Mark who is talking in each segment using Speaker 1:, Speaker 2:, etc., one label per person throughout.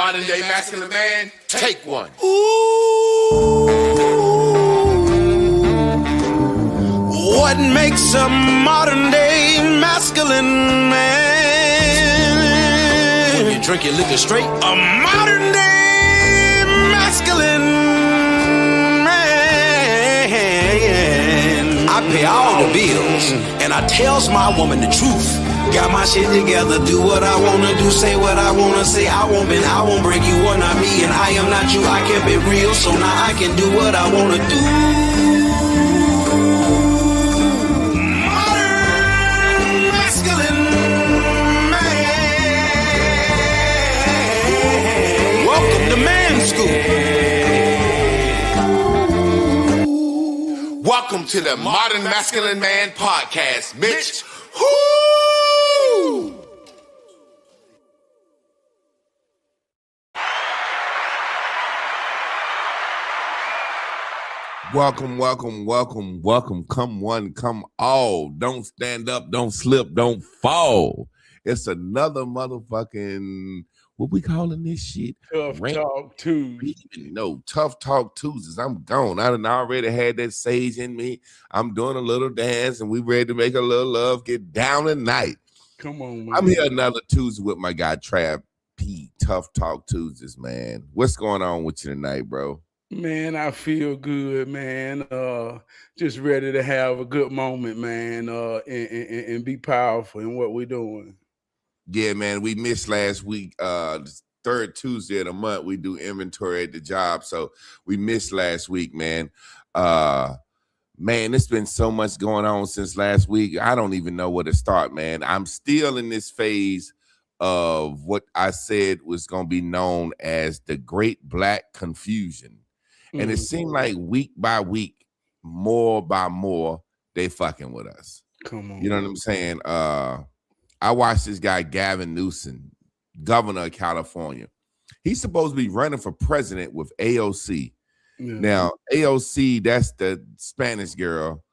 Speaker 1: modern day masculine man, take one.
Speaker 2: Ooh, what makes a modern day masculine man? When you drink your liquor straight, a modern day masculine man. I pay all the bills, and I tells my woman the truth. Got my shit together, do what I wanna do, say what I wanna say. I won't break you, are not me, and I am not you. I kept it real, so now I can do what I wanna do. Modern masculine man. Welcome to Man School.
Speaker 1: Welcome to the Modern Masculine Man Podcast, Mitch. Woo! Welcome. Come one, come all. Don't stand up, don't slip, don't fall. It's another motherfucking, what we calling this shit?
Speaker 3: Tough Talk Tuesday.
Speaker 1: No, Tough Talk Tuesdays. I'm gone. I done already had that sage in me. I'm doing a little dance, and we ready to make a little love, get down tonight.
Speaker 3: Come on, man.
Speaker 1: I'm here another Tuesday with my guy, Trab P. Tough Talk Tuesdays, man. What's going on with you tonight, bro?
Speaker 3: Man, I feel good, man. Just ready to have a good moment, man, and be powerful in what we're doing.
Speaker 1: Yeah, man, we missed last week. Third Tuesday of the month, we do inventory at the job, so we missed last week, man. Man, it's been so much going on since last week. I don't even know where to start, man. I'm still in this phase of what I said was going to be known as the Great Black Confusion. And it seemed like week by week, more by more, they fucking with us.
Speaker 3: Come on.
Speaker 1: You know what I'm saying? I watched this guy, Gavin Newsom, governor of California. He's supposed to be running for president with AOC. Yeah. Now, AOC, that's the Spanish girl.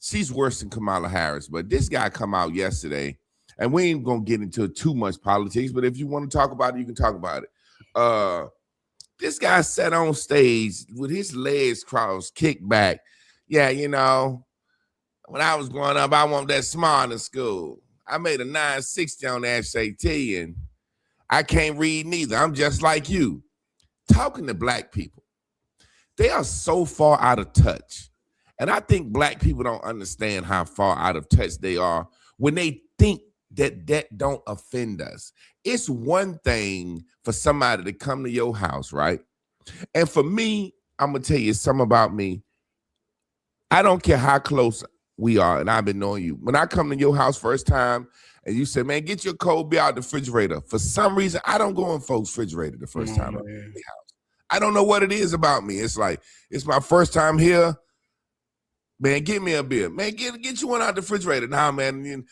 Speaker 1: She's worse than Kamala Harris. But this guy come out yesterday, and we ain't going to get into too much politics, but if you want to talk about it, you can talk about it. This guy sat on stage with his legs crossed, kicked back. Yeah, you know, when I was growing up, I wasn't that smart in school. I made a 960 on the SAT, and I can't read neither. I'm just like you. Talking to black people, they are so far out of touch. And I think black people don't understand how far out of touch they are when they think that don't offend us. It's one thing for somebody to come to your house, right? And for me, I'm going to tell you something about me. I don't care how close we are, and I've been knowing you. When I come to your house first time, and you say, man, get your cold beer out the refrigerator. For some reason, I don't go in folks' refrigerator the first time I'm in the house. I don't know what it is about me. It's like, it's my first time here. Man, give me a beer. Man, get you one out the refrigerator. Nah, man.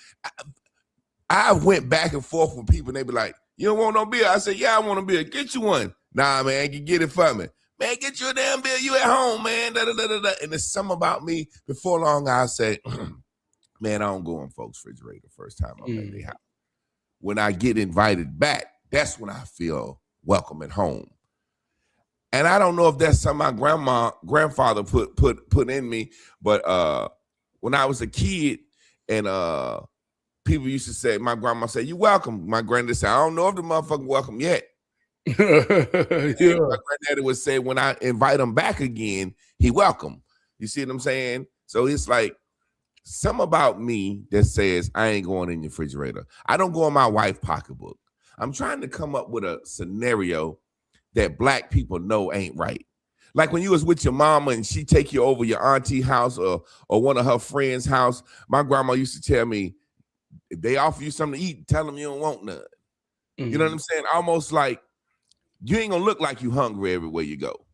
Speaker 1: I went back and forth with people, and they be like, you don't want no beer? I said, yeah, I want a beer. Get you one. Nah, man, you get it for me. Man, get you a damn beer. You at home, man. Da, da, da, da, da. And there's something about me. Before long, I'll say, man, I don't go in folks' refrigerator the first time I'm at their house. When I get invited back, that's when I feel welcome at home. And I don't know if that's something my grandfather put in me, but when I was a kid and people used to say, my grandma said, you welcome. My granddad said, I don't know if the motherfucker welcome yet. Yeah. My granddaddy would say, when I invite him back again, he welcome. You see what I'm saying? So it's like something about me that says I ain't going in your refrigerator. I don't go in my wife's pocketbook. I'm trying to come up with a scenario that black people know ain't right. Like when you was with your mama and she take you over your auntie house or one of her friends' house, my grandma used to tell me, if they offer you something to eat, tell them you don't want none. You know what I'm saying? Almost like you ain't gonna look like you hungry everywhere you go.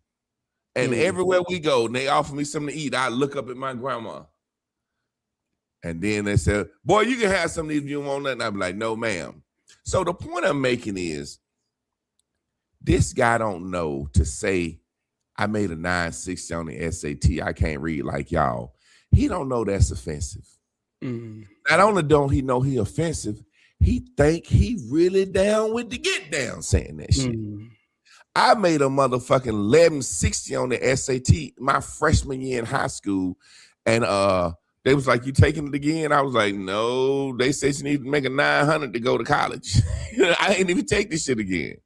Speaker 1: And everywhere we go, and they offer me something to eat, I look up at my grandma. And then they said, boy, you can have something if you don't want nothing. I'd be like, no, ma'am. So the point I'm making is this guy don't know to say, I made a 960 on the SAT. I can't read like y'all. He don't know that's offensive. Not only don't he know he offensive, he think he really down with the get down saying that shit. I made a motherfucking 1160 on the SAT my freshman year in high school, and they was like, "You taking it again?" I was like, "No." They said you need to make a 900 to go to college. I ain't even take this shit again.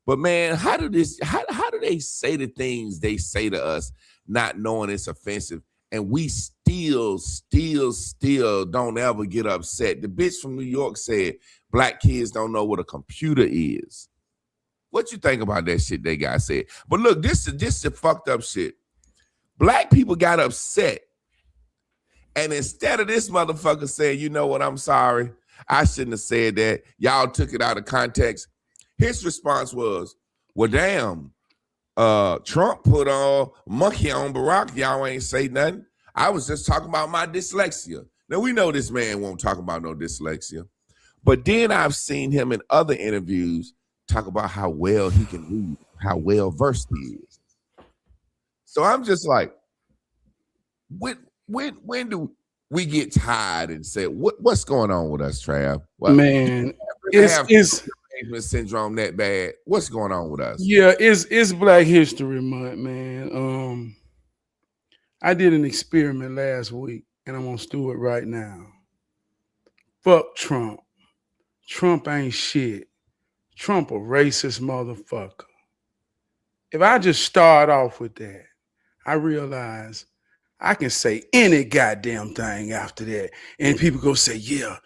Speaker 1: But man, how do they say the things they say to us, not knowing it's offensive, and we still don't ever get upset? The bitch from New York said black kids don't know what a computer is. What you think about that shit they got said? But look, this is fucked up shit. Black people got upset. And instead of this motherfucker saying, you know what, I'm sorry, I shouldn't have said that, y'all took it out of context, his response was, well, damn, Trump put a monkey on Barack, y'all ain't say nothing. I was just talking about my dyslexia. Now, we know this man won't talk about no dyslexia. But then I've seen him in other interviews talk about how well he can read, how well versed he is. So I'm just like, when do we get tired and say, what's going on with us, Trav? What,
Speaker 3: man, it's
Speaker 1: syndrome that bad. What's going on with us?
Speaker 3: Yeah, it's Black History Month, man. I did an experiment last week, and I'm gonna do it right now. Fuck Trump. Trump ain't shit. Trump a racist motherfucker. If I just start off with that, I realize I can say any goddamn thing after that, and people go say, yeah.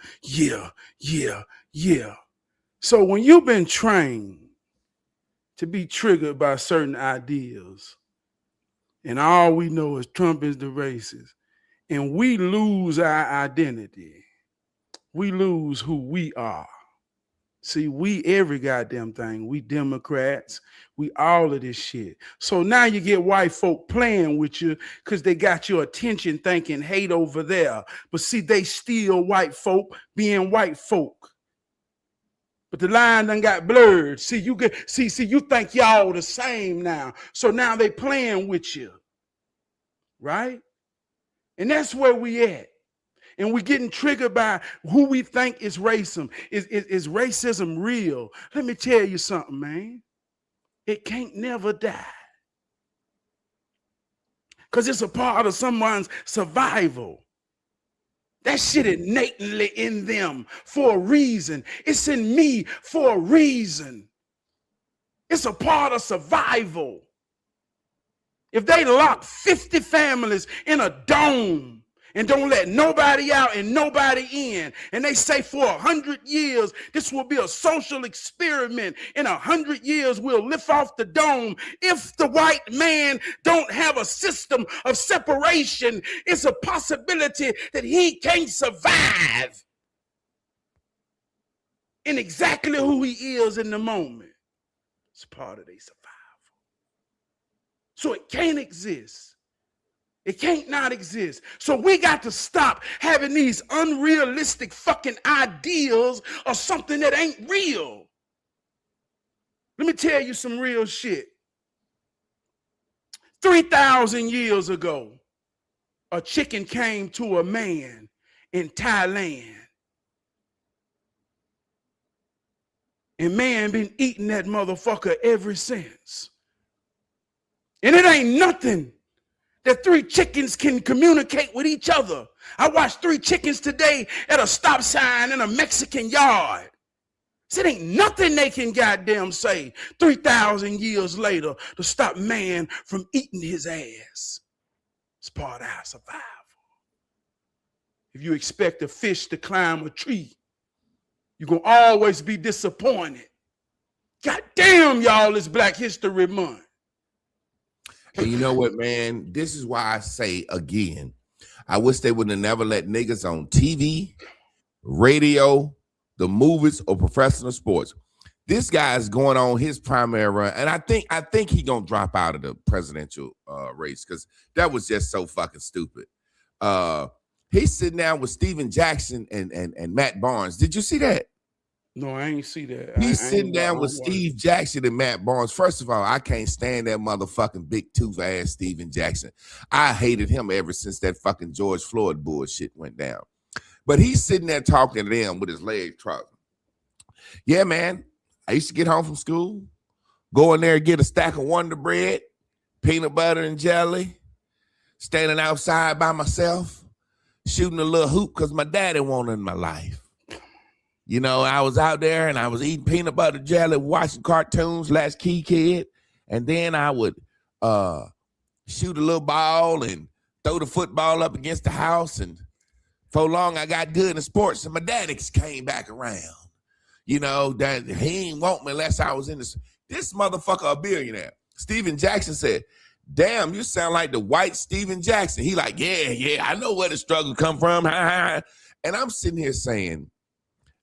Speaker 3: So when you've been trained to be triggered by certain ideas, and all we know is Trump is the racist, and we lose our identity, we lose who we are. See, we every goddamn thing. We Democrats, we all of this shit. So now you get white folk playing with you because they got your attention thinking hate over there. But see, they still white folk being white folk. But the line done got blurred. See, you think y'all the same now. So now they playing with you. Right? And that's where we at. And we're getting triggered by who we think is racism. Is racism real? Let me tell you something, man. It can't never die. Because it's a part of someone's survival. That shit innately in them for a reason. It's in me for a reason. It's a part of survival. If they lock 50 families in a dome and don't let nobody out and nobody in, and they say for 100 years, this will be a social experiment. In 100 years, we'll lift off the dome. If the white man don't have a system of separation, it's a possibility that he can't survive in exactly who he is in the moment. It's part of their survival. So it can't exist. It can't not exist. So we got to stop having these unrealistic fucking ideals of something that ain't real. Let me tell you some real shit. 3,000 years ago, a chicken came to a man in Thailand. And man been eating that motherfucker ever since. And it ain't nothing that 3 chickens can communicate with each other. I watched 3 chickens today at a stop sign in a Mexican yard. So it ain't nothing they can goddamn say 3,000 years later to stop man from eating his ass. It's part of our survival. If you expect a fish to climb a tree, you're going to always be disappointed. God damn, y'all, it's Black History Month.
Speaker 1: And you know what, man? This is why I say again, I wish they would have never let niggas on TV, radio, the movies, or professional sports. This guy is going on his primary run, and I think he gonna drop out of the presidential race because that was just so fucking stupid. He's sitting down with Steven Jackson and Matt Barnes. Did you see that?
Speaker 3: No, I ain't see that.
Speaker 1: He's sitting down with Steve Jackson and Matt Barnes. First of all, I can't stand that motherfucking big tooth ass Steven Jackson. I hated him ever since that fucking George Floyd bullshit went down. But he's sitting there talking to them with his legs crossed. Yeah, man. I used to get home from school, go in there and get a stack of Wonder Bread, peanut butter and jelly, standing outside by myself, shooting a little hoop because my daddy wanted in my life. You know, I was out there and I was eating peanut butter jelly, watching cartoons, Latchkey Kid, and then I would shoot a little ball and throw the football up against the house. And for long, I got good in sports, and my daddy came back around. You know, that he ain't want me unless I was in this. This motherfucker a billionaire. Steven Jackson said, damn, you sound like the white Steven Jackson. He like, yeah, I know where the struggle come from. And I'm sitting here saying,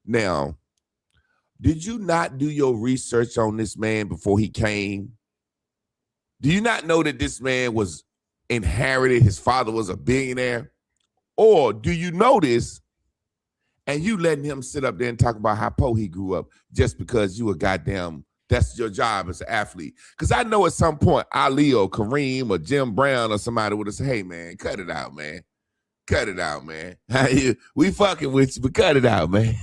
Speaker 1: now, did you not do your research on this man before he came? Do you not know that this man was inherited, his father was a billionaire? Or do you know this and you letting him sit up there and talk about how poor he grew up just because you a goddamn, that's your job as an athlete? Because I know at some point Ali or Kareem or Jim Brown or somebody would have said, hey, man, cut it out, man. Cut it out, man. We fucking with you, but cut it out, man.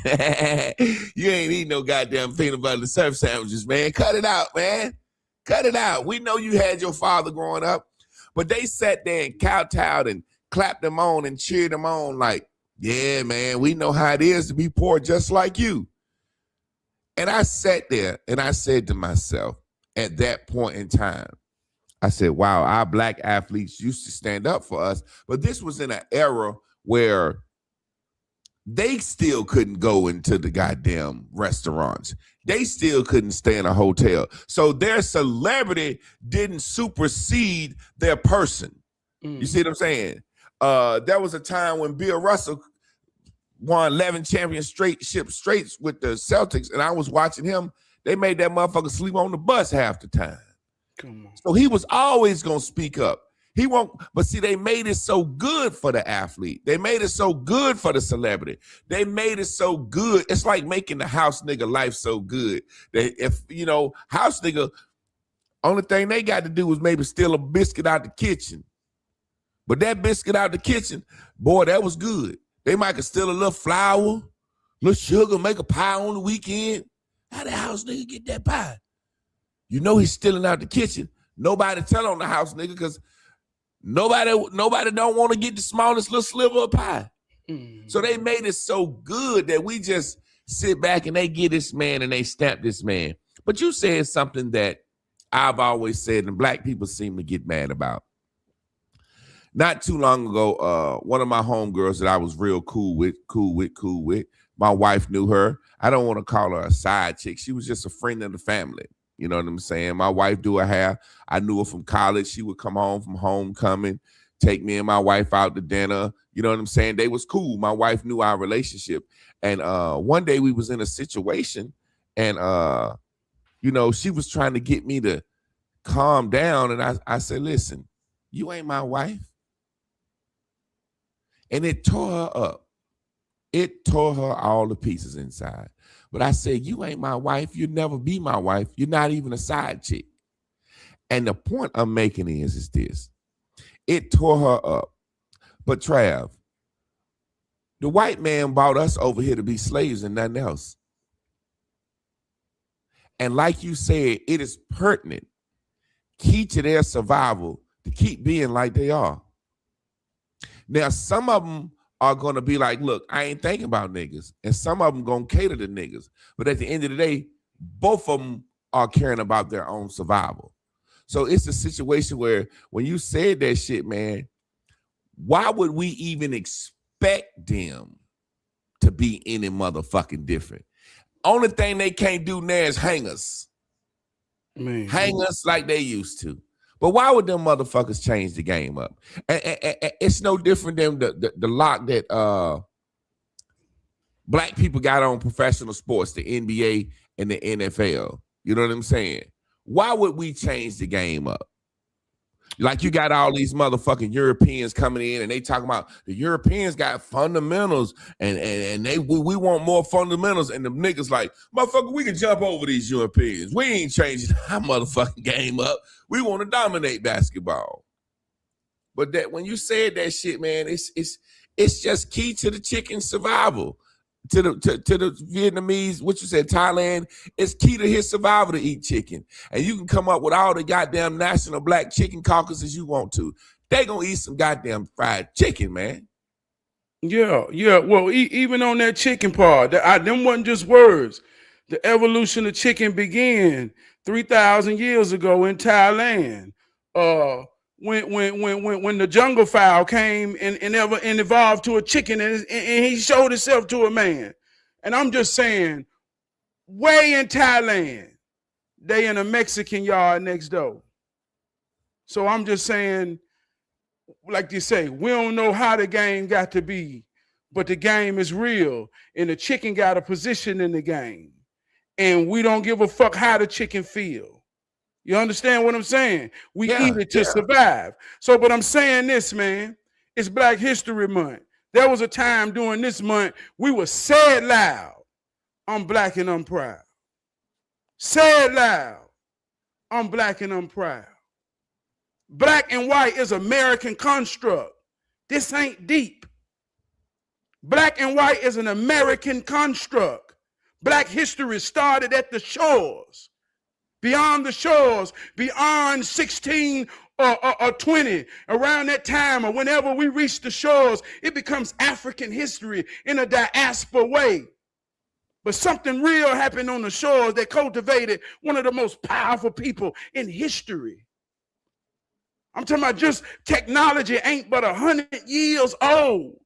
Speaker 1: You ain't eating no goddamn peanut butter and surf sandwiches, man. Cut it out, man. Cut it out. We know you had your father growing up, but they sat there and kowtowed and clapped him on and cheered him on like, yeah, man, we know how it is to be poor just like you. And I sat there and I said to myself at that point in time, I said, wow, our black athletes used to stand up for us, but this was in an era where they still couldn't go into the goddamn restaurants. They still couldn't stay in a hotel. So their celebrity didn't supersede their person. You see what I'm saying? There was a time when Bill Russell won 11 championships straight with the Celtics, and I was watching him. They made that motherfucker sleep on the bus half the time.
Speaker 3: Come on.
Speaker 1: So he was always going to speak up. He won't, but see, they made it so good for the athlete. They made it so good for the celebrity. They made it so good. It's like making the house nigga life so good that if, you know, house nigga, only thing they got to do was maybe steal a biscuit out the kitchen. But that biscuit out the kitchen, boy, that was good. They might could steal a little flour, little sugar, make a pie on the weekend. How the house nigga get that pie? You know he's stealing out the kitchen. Nobody tell on the house nigga because nobody don't want to get the smallest little sliver of pie. So they made it so good that we just sit back and they get this man and they stamp this man. But you said something that I've always said and black people seem to get mad about. Not too long ago, one of my homegirls that I was real cool with, my wife knew her. I don't want to call her a side chick. She was just a friend of the family. You know what I'm saying? My wife do her hair. I knew her from college. She would come home from homecoming, take me and my wife out to dinner. You know what I'm saying? They was cool. My wife knew our relationship. And one day we was in a situation and, you know, she was trying to get me to calm down. And I said, listen, you ain't my wife. And it tore her up. It tore her all to pieces inside. But I said, you ain't my wife. You'll never be my wife. You're not even a side chick. And the point I'm making is this. It tore her up. But Trav, the white man brought us over here to be slaves and nothing else. And like you said, it is pertinent, key to their survival to keep being like they are. Now, some of them are going to be like, look, I ain't thinking about niggas. And some of them going to cater to niggas. But at the end of the day, both of them are caring about their own survival. So it's a situation where when you said that shit, man, why would we even expect them to be any motherfucking different? Only thing they can't do now is hang us. Man. Hang us like they used to. But why would them motherfuckers change the game up? And it's no different than the lock that black people got on professional sports, the NBA and the NFL. You know what I'm saying? Why would we change the game up? Like you got all these motherfucking Europeans coming in and they talking about the Europeans got fundamentals and we want more fundamentals. And the niggas like, motherfucker, we can jump over these Europeans. We ain't changing our motherfucking game up. We want to dominate basketball. But that when you said that shit, man, It's just key to the chicken survival. To the Vietnamese, what you said, Thailand, it's key to his survival to eat chicken. And you can come up with all the goddamn national black chicken caucuses you want to. They gonna eat some goddamn fried chicken, man.
Speaker 3: Yeah. Well, even on that chicken part, them wasn't just words. The evolution of chicken began 3,000 years ago in Thailand. When the jungle fowl came and evolved to a chicken, and he showed himself to a man. And I'm just saying, way in Thailand, they in a Mexican yard next door. So I'm just saying, like you say, we don't know how the game got to be, but the game is real, and the chicken got a position in the game, and we don't give a fuck how the chicken feel. You understand what I'm saying? We eat it to survive. So, but I'm saying this, man, it's Black History Month. There was a time during this month we were said loud, I'm black and I'm proud. Said loud, I'm black and I'm proud. Black and white is American construct. This ain't deep. Black and white is an American construct. Black history started at the shores. Beyond the shores, beyond 16 or 20, around that time or whenever we reach the shores, it becomes African history in a diaspora way. But something real happened on the shores that cultivated one of the most powerful people in history. I'm talking about just technology ain't but 100 years old.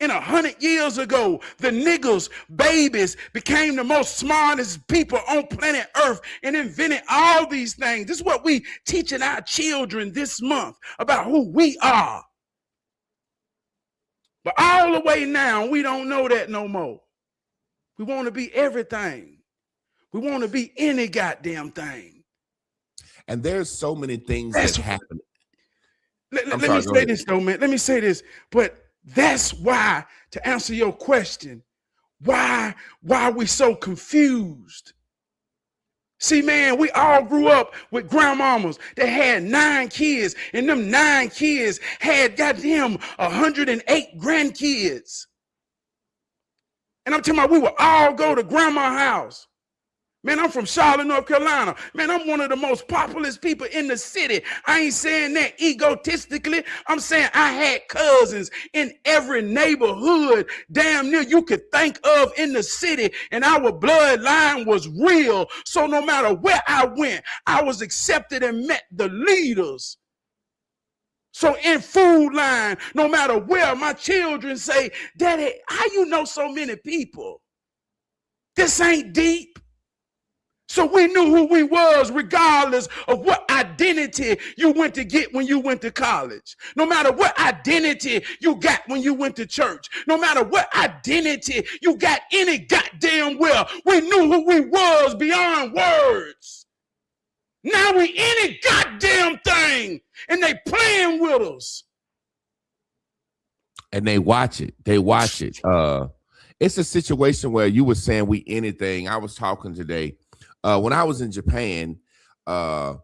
Speaker 3: And 100 years ago, the niggers, babies, became the most smartest people on planet Earth and invented all these things. This is what we teaching our children this month about who we are. But all the way now, we don't know that no more. We want to be everything. We want to be any goddamn thing.
Speaker 1: And there's so many things that happen.
Speaker 3: Let me say this though, man. Let me say this. But that's why, to answer your question, why are we so confused? See, man, we all grew up with grandmamas that had 9 kids, and them 9 kids had goddamn 108 grandkids. And I'm talking about we would all go to grandma's house. Man, I'm from Charlotte, North Carolina. Man, I'm one of the most populous people in the city. I ain't saying that egotistically. I'm saying I had cousins in every neighborhood damn near you could think of in the city, and our bloodline was real. So no matter where I went, I was accepted and met the leaders. So in Food Line, no matter where, my children say, Daddy, how you know so many people? This ain't deep. So we knew who we was regardless of what identity you went to get when you went to college. No matter what identity you got when you went to church. No matter what identity you got any goddamn well. We knew who we was beyond words. Now we any goddamn thing and they playing with us.
Speaker 1: And they watch it. They watch it. It's a situation where you were saying we anything. I was talking today. When I was in Japan, the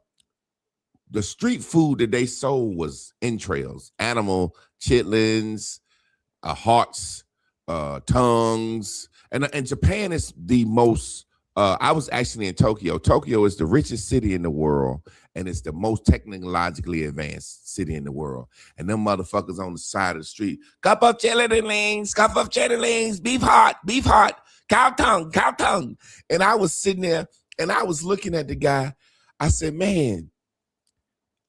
Speaker 1: street food that they sold was entrails, animal chitlins, hearts, tongues. And Japan is the most, I was actually in Tokyo. Tokyo is the richest city in the world, and it's the most technologically advanced city in the world. And them motherfuckers on the side of the street, cup of chitterlings, beef hot, cow tongue. And I was sitting there, and I was looking at the guy. I said, man,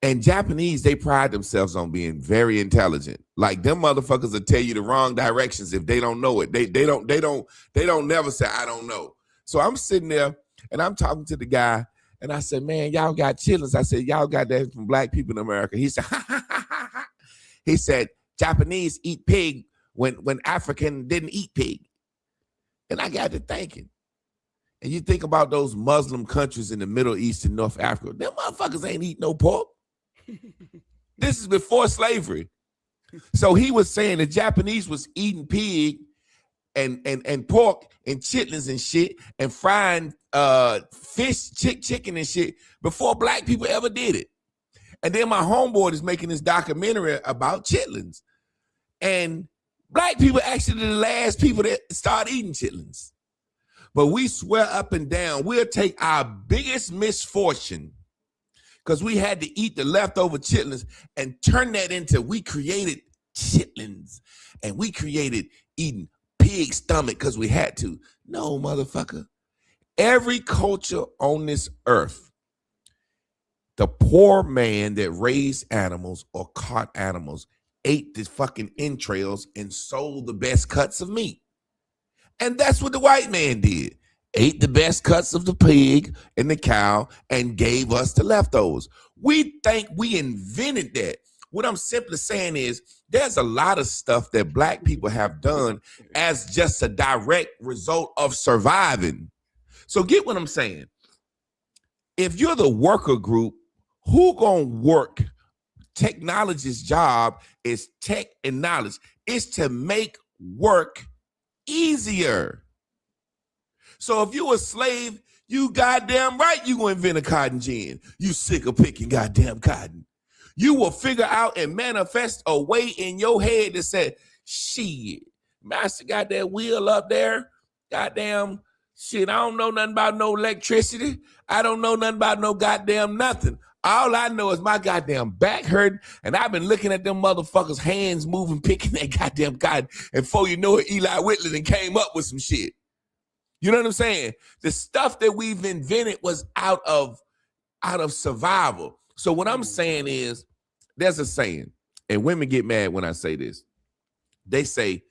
Speaker 1: and Japanese, they pride themselves on being very intelligent. Like them motherfuckers will tell you the wrong directions if they don't know it. They don't never say, I don't know. So I'm sitting there and I'm talking to the guy, and I said, man, y'all got chitlins. I said, y'all got that from black people in America. He said, he said, Japanese eat pig when African didn't eat pig. And I got to thinking. And you think about those Muslim countries in the Middle East and North Africa, them motherfuckers ain't eat no pork. This is before slavery. So he was saying the Japanese was eating pig and pork and chitlins and shit and frying fish, chicken and shit before black people ever did it. And then my homeboy is making this documentary about chitlins. And black people actually the last people that start eating chitlins. But we swear up and down, we'll take our biggest misfortune, because we had to eat the leftover chitlins, and turn that into, we created chitlins, and we created eating pig stomach because we had to. No, motherfucker. Every culture on this earth, the poor man that raised animals or caught animals ate the fucking entrails and sold the best cuts of meat. And that's what the white man did. Ate the best cuts of the pig and the cow and gave us the leftovers. We think we invented that. What I'm simply saying is there's a lot of stuff that black people have done as just a direct result of surviving. So get what I'm saying. If you're the worker group, who gonna work? Technology's job is tech and knowledge. It's to make work easier. So if you a slave, you goddamn right you gonna invent a cotton gin. You sick of picking goddamn cotton. You will figure out and manifest a way in your head that said, shit, master got that wheel up there. Goddamn shit, I don't know nothing about no electricity. I don't know nothing about no goddamn nothing. All I know is my goddamn back hurting, and I've been looking at them motherfuckers' hands moving, picking that goddamn cotton. And before you know it, Eli Whitler then came up with some shit. You know what I'm saying? The stuff that we've invented was out of survival. So what I'm saying is, there's a saying, and women get mad when I say this. They say,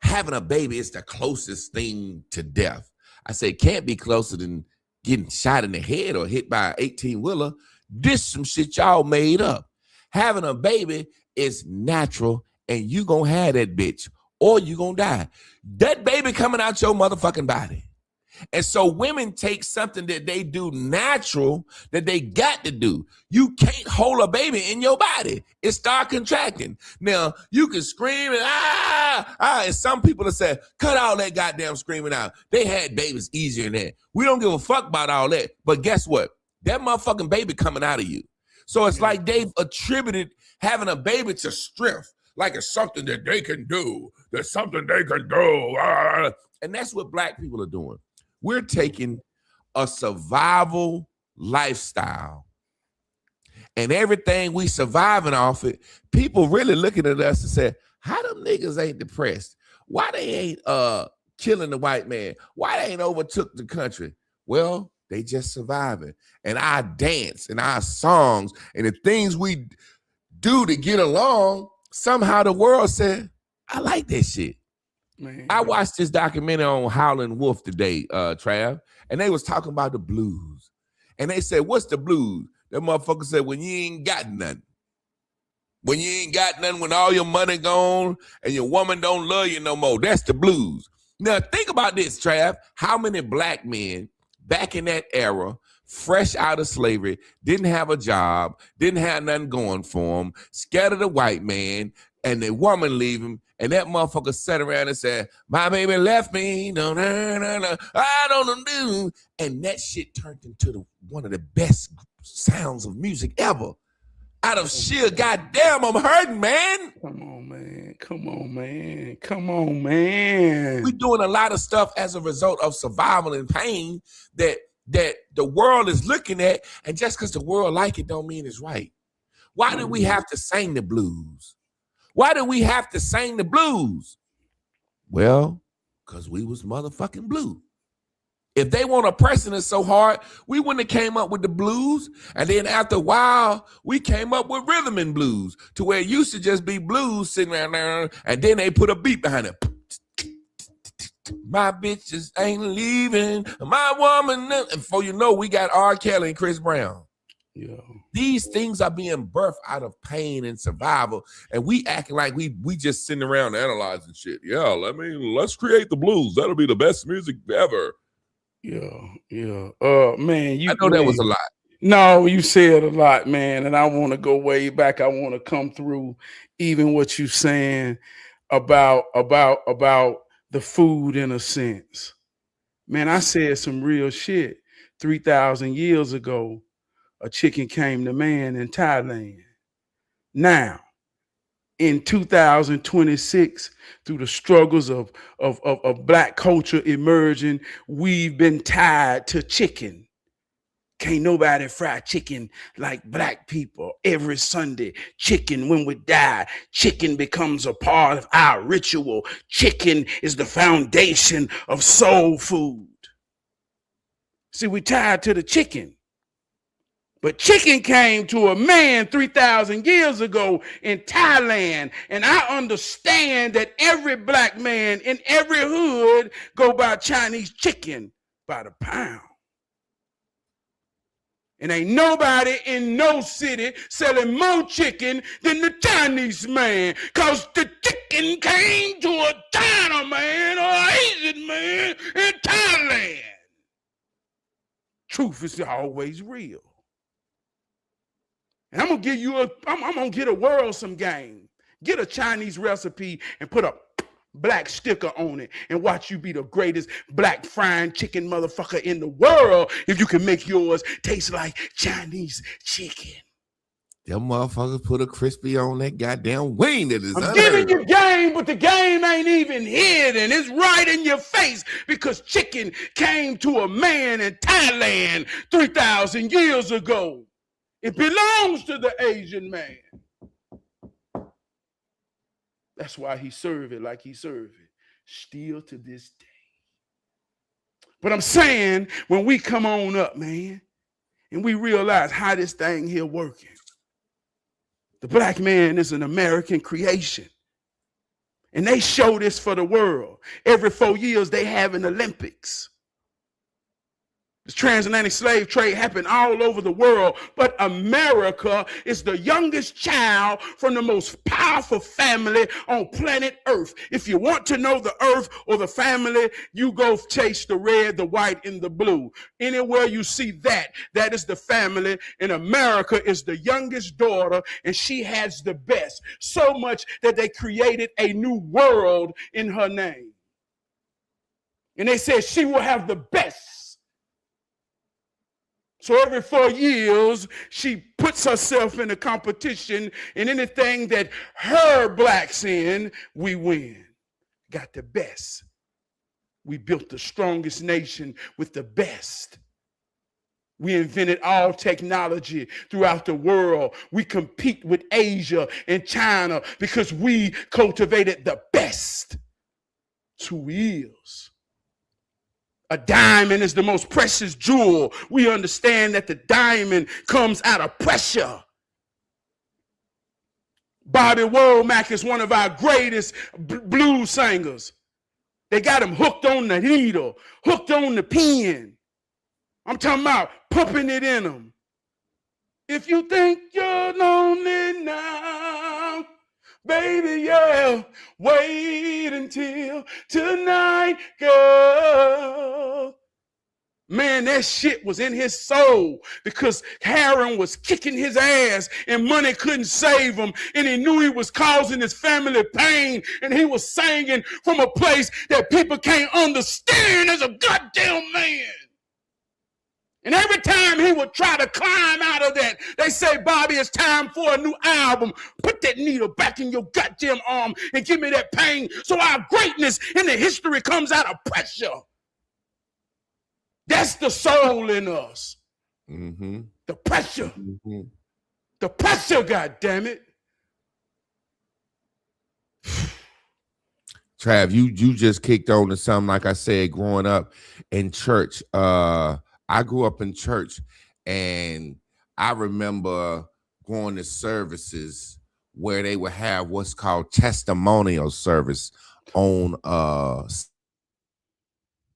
Speaker 1: having a baby is the closest thing to death. I say, it can't be closer than getting shot in the head or hit by an 18-wheeler. This some shit y'all made up. Having a baby is natural, and you gonna have that bitch, or you gonna die. That baby coming out your motherfucking body. And so women take something that they do natural that they got to do. You can't hold a baby in your body. It start contracting. Now, you can scream and and some people have said, cut all that goddamn screaming out. They had babies easier than that. We don't give a fuck about all that. But guess what? That motherfucking baby coming out of you. So it's like they've attributed having a baby to strength, like it's something that they can do. There's something they can do. And that's what black people are doing. We're taking a survival lifestyle, and everything we surviving off it, people really looking at us and say, how them niggas ain't depressed? Why they ain't killing the white man? Why they ain't overtook the country? Well, they just surviving. And our dance and our songs and the things we do to get along, somehow the world said, I like that shit. Man. I watched this documentary on Howlin' Wolf today, Trav, and they was talking about the blues. And they said, what's the blues? That motherfucker said, when you ain't got nothing. When you ain't got nothing, when all your money gone and your woman don't love you no more. That's the blues. Now, think about this, Trav. How many black men back in that era, fresh out of slavery, didn't have a job, didn't have nothing going for them, scared of the white man, and the woman leave him, and that motherfucker sat around and said, my baby left me, I don't know. And that shit turned into one of the best sounds of music ever. Out of sheer goddamn, I'm hurting, man.
Speaker 3: Come on, man. Come on, man. Come on, man.
Speaker 1: We're doing a lot of stuff as a result of survival and pain that the world is looking at, and just because the world like it don't mean it's right. Why do we have to sing the blues? Why do we have to sing the blues? Well, because we was motherfucking blue. If they want to pressing us so hard, we wouldn't have came up with the blues. And then after a while, we came up with rhythm and blues, to where it used to just be blues sitting around there, and then they put a beat behind it. My bitches ain't leaving, my woman. And before you know, we got R. Kelly and Chris Brown. Yeah. These things are being birthed out of pain and survival, and we acting like we just sitting around analyzing shit. Yeah, let's create the blues. That'll be the best music ever.
Speaker 3: Yeah. Man,
Speaker 1: I know that was a lot.
Speaker 3: No, you said a lot, man, and I want to go way back. I want to come through even what you saying about the food in a sense. Man, I said some real shit 3,000 years ago. A chicken came to man in Thailand. Now, in 2026, through the struggles of black culture emerging, we've been tied to chicken. Can't nobody fry chicken like black people. Every Sunday, chicken, when we die, chicken becomes a part of our ritual. Chicken is the foundation of soul food. See, we tied to the chicken. But chicken came to a man 3,000 years ago in Thailand. And I understand that every black man in every hood go buy Chinese chicken by the pound. And ain't nobody in no city selling more chicken than the Chinese man. Because the chicken came to a China man or an Asian man in Thailand. Truth is always real. And I'm gonna give you I'm gonna get a world some game. Get a Chinese recipe and put a black sticker on it and watch you be the greatest black frying chicken motherfucker in the world if you can make yours taste like Chinese chicken.
Speaker 1: Them motherfuckers put a crispy on that goddamn wing that is
Speaker 3: I'm giving you game, but the game ain't even hidden. It's right in your face because chicken came to a man in Thailand 3,000 years ago. It belongs to the Asian man. That's why he served it like he served it, still to this day. But I'm saying, when we come on up, man, and we realize how this thing here working, the black man is an American creation. And they show this for the world. Every 4 years, they have an Olympics. This transatlantic slave trade happened all over the world, but America is the youngest child from the most powerful family on planet Earth. If you want to know the Earth or the family, you go chase the red, the white, and the blue. Anywhere you see that, that is the family, and America is the youngest daughter, and she has the best. So much that they created a new world in her name. And they said she will have the best. So every 4 years, she puts herself in a competition, and anything that her blacks in, we win. Got the best. We built the strongest nation with the best. We invented all technology throughout the world. We compete with Asia and China because we cultivated the best. 2 years. A diamond is the most precious jewel. We understand that the diamond comes out of pressure. Bobby Womack is one of our greatest blues singers. They got him hooked on the needle, hooked on the pen. I'm talking about pumping it in them. If you think you're lonely now, baby, yeah, wait until tonight, girl. Man, that shit was in his soul because heroin was kicking his ass and money couldn't save him. And he knew he was causing his family pain. And he was singing from a place that people can't understand as a goddamn man. And every time he would try to climb out of that, they say, Bobby, it's time for a new album. Put that needle back in your goddamn arm and give me that pain so our greatness in the history comes out of pressure. That's the soul in us.
Speaker 1: Mm-hmm.
Speaker 3: The pressure.
Speaker 1: Mm-hmm.
Speaker 3: The pressure, goddammit.
Speaker 1: Trav, you just kicked on to something, like I said, growing up in church. I grew up in church, and I remember going to services where they would have what's called testimonial service on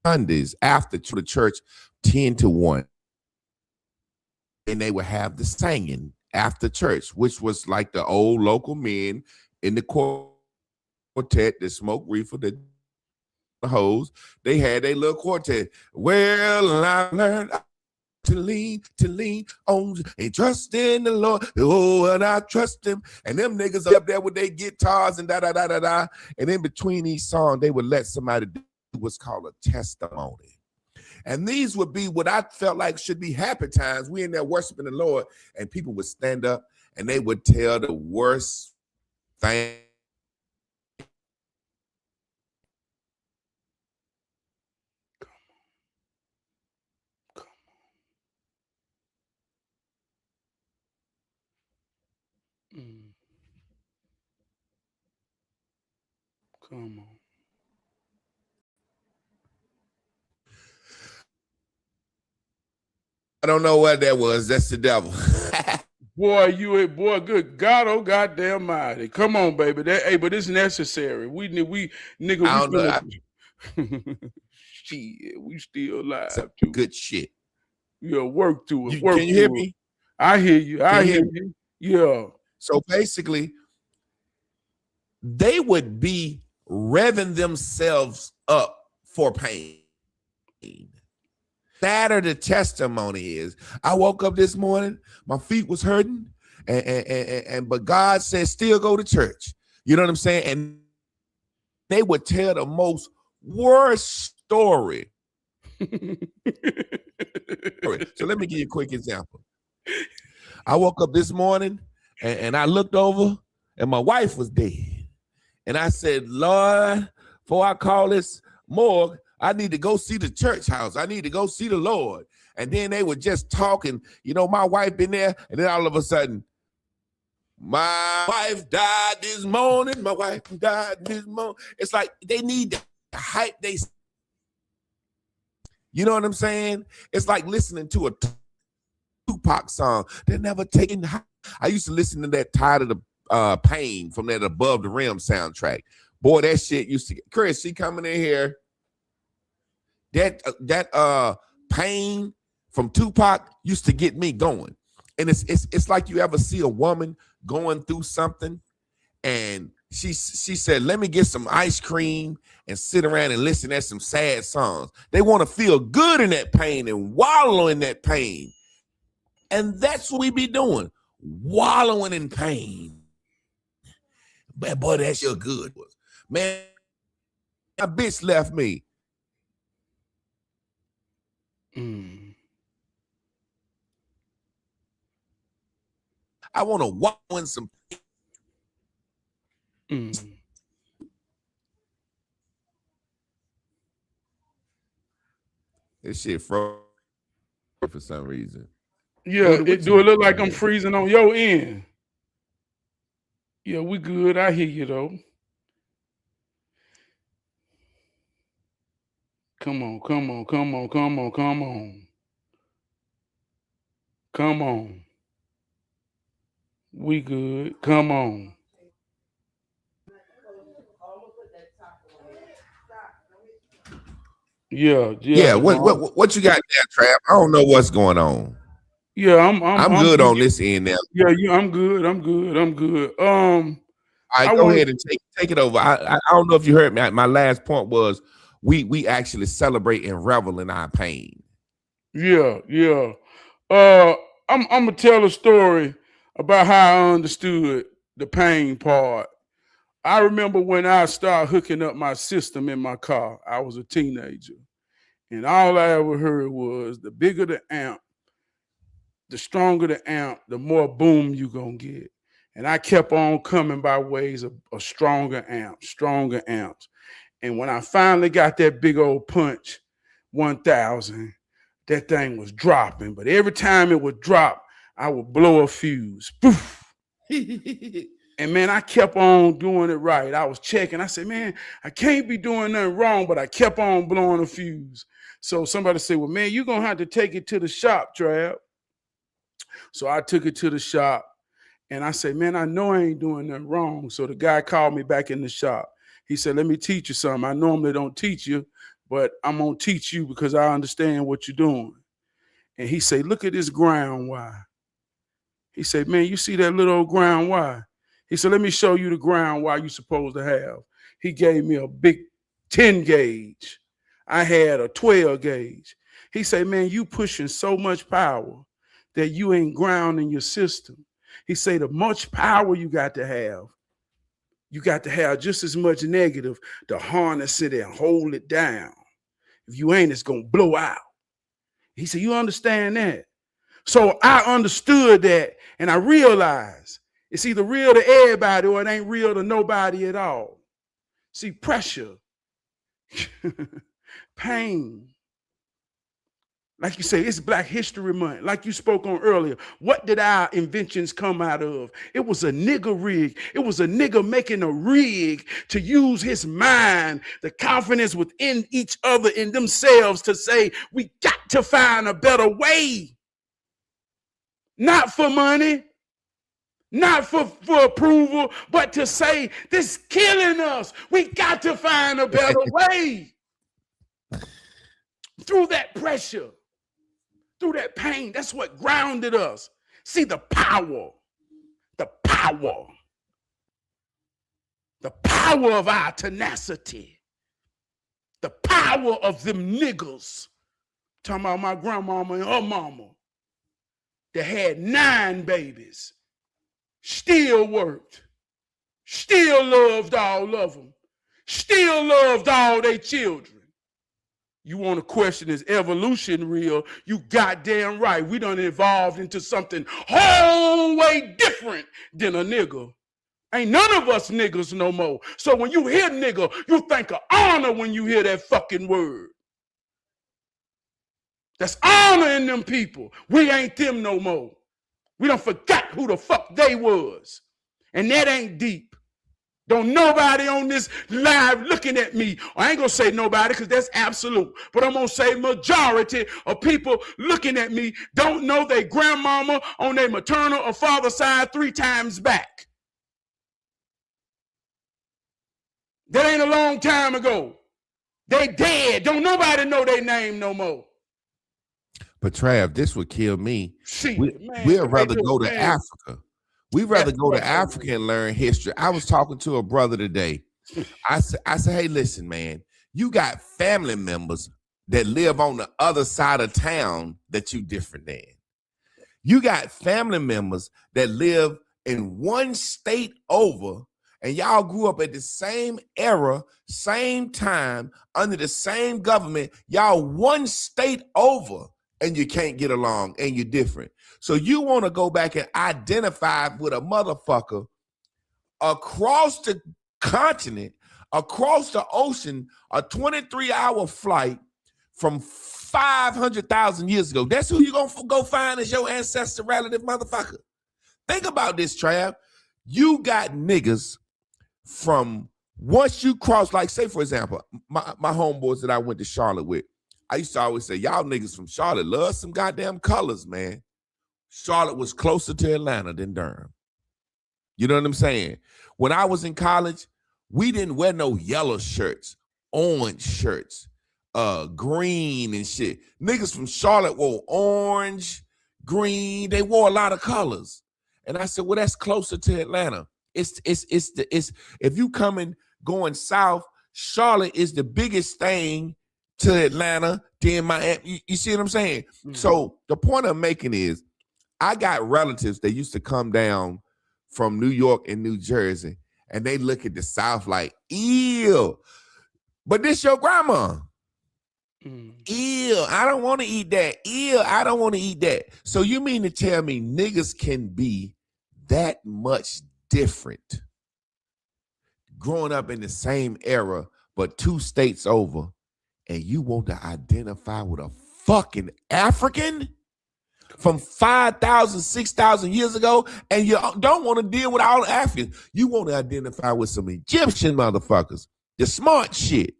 Speaker 1: Sundays after the church, 10 to 1. And they would have the singing after church, which was like the old local men in the quartet that smoked reefer, that hoes. They had a little quartet. Well, I learned to lean on and trust in the Lord. Oh, and I trust him. And them niggas up there with their guitars and da-da-da-da-da. And in between each song, they would let somebody do what's called a testimony. And these would be what I felt like should be happy times. We in there worshiping the Lord, and people would stand up and they would tell the worst Thank.
Speaker 3: Come on.
Speaker 1: I don't know what that was. That's the devil.
Speaker 3: Boy, good God, oh goddamn mighty. Come on, baby. But it's necessary. We nigga,
Speaker 1: I don't know.
Speaker 3: Shit, we still alive too.
Speaker 1: Good shit.
Speaker 3: Yeah, work to it. Work
Speaker 1: Can you
Speaker 3: to
Speaker 1: hear
Speaker 3: it.
Speaker 1: me?
Speaker 3: I hear you. I hear you. Yeah.
Speaker 1: So basically, they would be revving themselves up for pain. That or the testimony is, I woke up this morning, my feet was hurting, and but God said, still go to church. You know what I'm saying? And they would tell the most worst story. So let me give you a quick example. I woke up this morning and I looked over and my wife was dead. And I said, Lord, before I call this morgue, I need to go see the church house. I need to go see the Lord. And then they were just talking. You know, my wife been there. And then all of a sudden, my wife died this morning. My wife died this morning. It's like they need to hype. You know what I'm saying? It's like listening to a Tupac song. They're never taking. I used to listen to that Tired of the Pain from that Above the Rim soundtrack. Boy, that shit used to get Chris, she coming in here. That Pain from Tupac used to get me going. And it's like you ever see a woman going through something and she said, let me get some ice cream and sit around and listen to some sad songs. They want to feel good in that pain and wallow in that pain. And that's what we be doing, wallowing in pain. But boy, that sure good. Man, my bitch left me. I want to wallow in some This shit froze for some reason.
Speaker 3: Yeah, do it look like I'm freezing on your end? Yeah, we good. I hear you though. Come on. We good. Come on. Yeah.
Speaker 1: What you got there, Trab? I don't know what's going on.
Speaker 3: Yeah,
Speaker 1: I'm good on this end now.
Speaker 3: Yeah, I'm good. All
Speaker 1: right, go ahead and take it over. I don't know if you heard me. My last point was we actually celebrate and revel in our pain.
Speaker 3: Yeah. I'm gonna tell a story about how I understood the pain part. I remember when I started hooking up my system in my car. I was a teenager, and all I ever heard was the bigger the amp, the stronger the amp, the more boom you gonna get. And I kept on coming by ways of stronger amps. And when I finally got that big old punch, 1,000, that thing was dropping. But every time it would drop, I would blow a fuse. Poof. And man, I kept on doing it right. I was checking. I said, man, I can't be doing nothing wrong, but I kept on blowing a fuse. So somebody said, well, man, you're going to have to take it to the shop, Trab. So I took it to the shop. And I said, man, I know I ain't doing nothing wrong. So the guy called me back in the shop. He said, let me teach you something. I normally don't teach you, but I'm going to teach you because I understand what you're doing. And he said, look at this ground wire. He said, man, you see that little old ground wire? He said, let me show you the ground wire you're supposed to have. He gave me a big 10 gauge. I had a 12 gauge. He said, man, you pushing so much power that you ain't grounding your system. He said, the much power you got to have just as much negative to harness it and hold it down. If you ain't, it's going to blow out. He said, you understand that? So I understood that, and I realized It's either real to everybody or it ain't real to nobody at all. See, pressure, pain. Like you say, it's Black History Month. Like you spoke on earlier, what did our inventions come out of? It was a nigga rig. It was a nigga making a rig to use his mind, the confidence within each other in themselves to say, we got to find a better way. Not for money, not for approval, but to say, this killing us. We got to find a better way. Through that pressure, through that pain, that's what grounded us. See the power of our tenacity, the power of them niggas. Talking about my grandmama and her mama that had 9 babies, still worked, still loved all of them, still loved all their children. You want to question, is evolution real? You goddamn right. We done evolved into something whole way different than a nigga. Ain't none of us niggas no more. So when you hear nigga, you think of honor when you hear that fucking word. That's honor in them people. We ain't them no more. We done forgot who the fuck they was. And that ain't deep. Don't nobody on this live looking at me. I ain't gonna say nobody because that's absolute. But I'm gonna say majority of people looking at me don't know their grandmama on their maternal or father side 3 times back. That ain't a long time ago. They dead. Don't nobody know their name no more.
Speaker 1: But Trav, this would kill me.
Speaker 3: Man,
Speaker 1: we'd rather go to Africa. We'd rather go to Africa and learn history. I was talking to a brother today. I said, hey, listen, man, you got family members that live on the other side of town that you different than. You got family members that live in one state over, and y'all grew up at the same era, same time, under the same government. Y'all one state over, and you can't get along, and you're different. So you want to go back and identify with a motherfucker across the continent, across the ocean, a 23-hour flight from 500,000 years ago. That's who you're going to go find as your ancestor relative motherfucker. Think about this, Trav. You got niggas from once you cross, like say, for example, my homeboys that I went to Charlotte with, I used to always say, y'all niggas from Charlotte love some goddamn colors, man. Charlotte was closer to Atlanta than Durham. You know what I'm saying? When I was in college, we didn't wear no yellow shirts, orange shirts, green and shit. Niggas from Charlotte wore orange, green. They wore a lot of colors. And I said, well, that's closer to Atlanta. It's if you going south, Charlotte is the biggest thing to Atlanta, then Miami. You see what I'm saying? Mm-hmm. So the point I'm making is, I got relatives that used to come down from New York and New Jersey, and they look at the South like, ew. But this your grandma. Ew, I don't want to eat that. Ew, I don't want to eat that. So you mean to tell me niggas can be that much different growing up in the same era, but 2 states over, and you want to identify with a fucking African from 5,000, 6,000 years ago, and you don't want to deal with all the Africans. You want to identify with some Egyptian motherfuckers, the smart shit.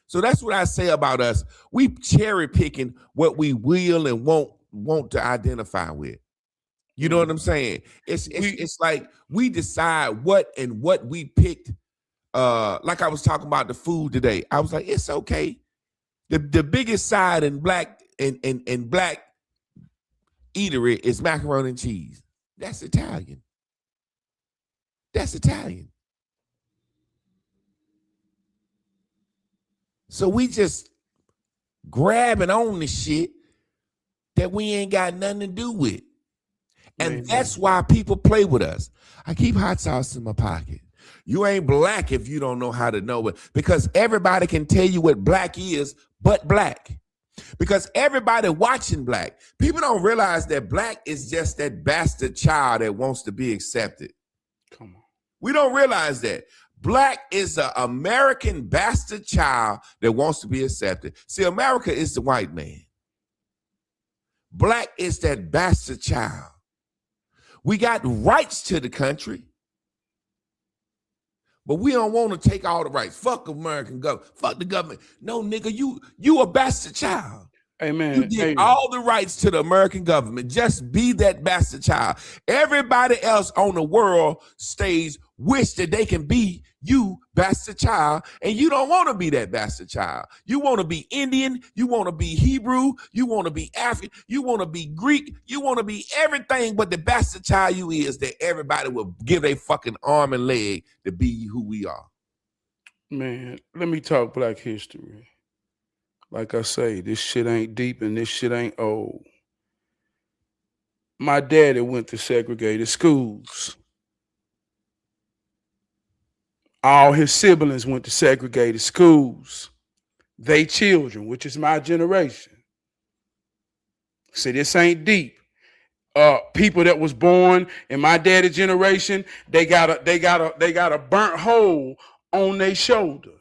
Speaker 1: So that's what I say about us. We cherry picking what we will and want to identify with. You know what I'm saying? It's like we decide what we picked. Like I was talking about the food today. I was like, it's okay. The biggest side in black and black eatery is macaroni and cheese. That's Italian. That's Italian. So we just grabbing on the shit that we ain't got nothing to do with. And that's why people play with us. I keep hot sauce in my pocket. You ain't black if you don't know how to know it, because everybody can tell you what black is but black. Because everybody watching black, people don't realize that black is just that bastard child that wants to be accepted.
Speaker 3: Come on.
Speaker 1: We don't realize that. Black is an American bastard child that wants to be accepted. See, America is the white man. Black is that bastard child. We got rights to the country, but we don't want to take all the rights. Fuck American government. Fuck the government. No, nigga, you a bastard child.
Speaker 3: Amen.
Speaker 1: You get all the rights to the American government. Just be that bastard child. Everybody else on the world stage wish that they can be you, bastard child, and you don't want to be that bastard child. You want to be Indian. You want to be Hebrew. You want to be African. You want to be Greek. You want to be everything but the bastard child you is, that everybody will give a fucking arm and leg to be who we are.
Speaker 3: Man, let me talk black history. Like I say, this shit ain't deep and this shit ain't old. My daddy went to segregated schools. All his siblings went to segregated schools. They children, which is my generation. See, this ain't deep. People that was born in my daddy's generation, they got a burnt hole on their shoulder.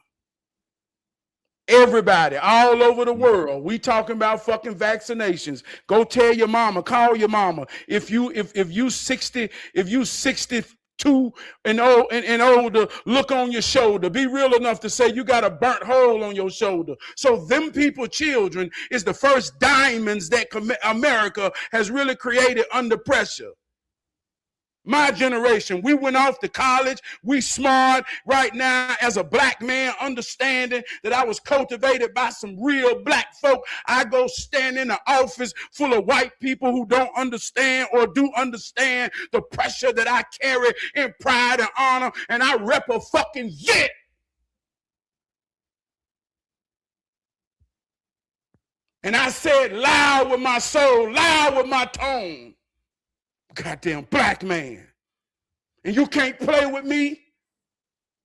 Speaker 3: Everybody all over the world, we talking about fucking vaccinations. Go tell your mama, call your mama. If you 62 and older, look on your shoulder. Be real enough to say you got a burnt hole on your shoulder. So them people, children, is the first diamonds that America has really created under pressure. My generation, we went off to college. We smart right now as a black man, understanding that I was cultivated by some real black folk. I go stand in an office full of white people who don't understand or do understand the pressure that I carry in pride and honor, and I rep a fucking yet. And I said loud with my soul, loud with my tone. Goddamn black man. And you can't play with me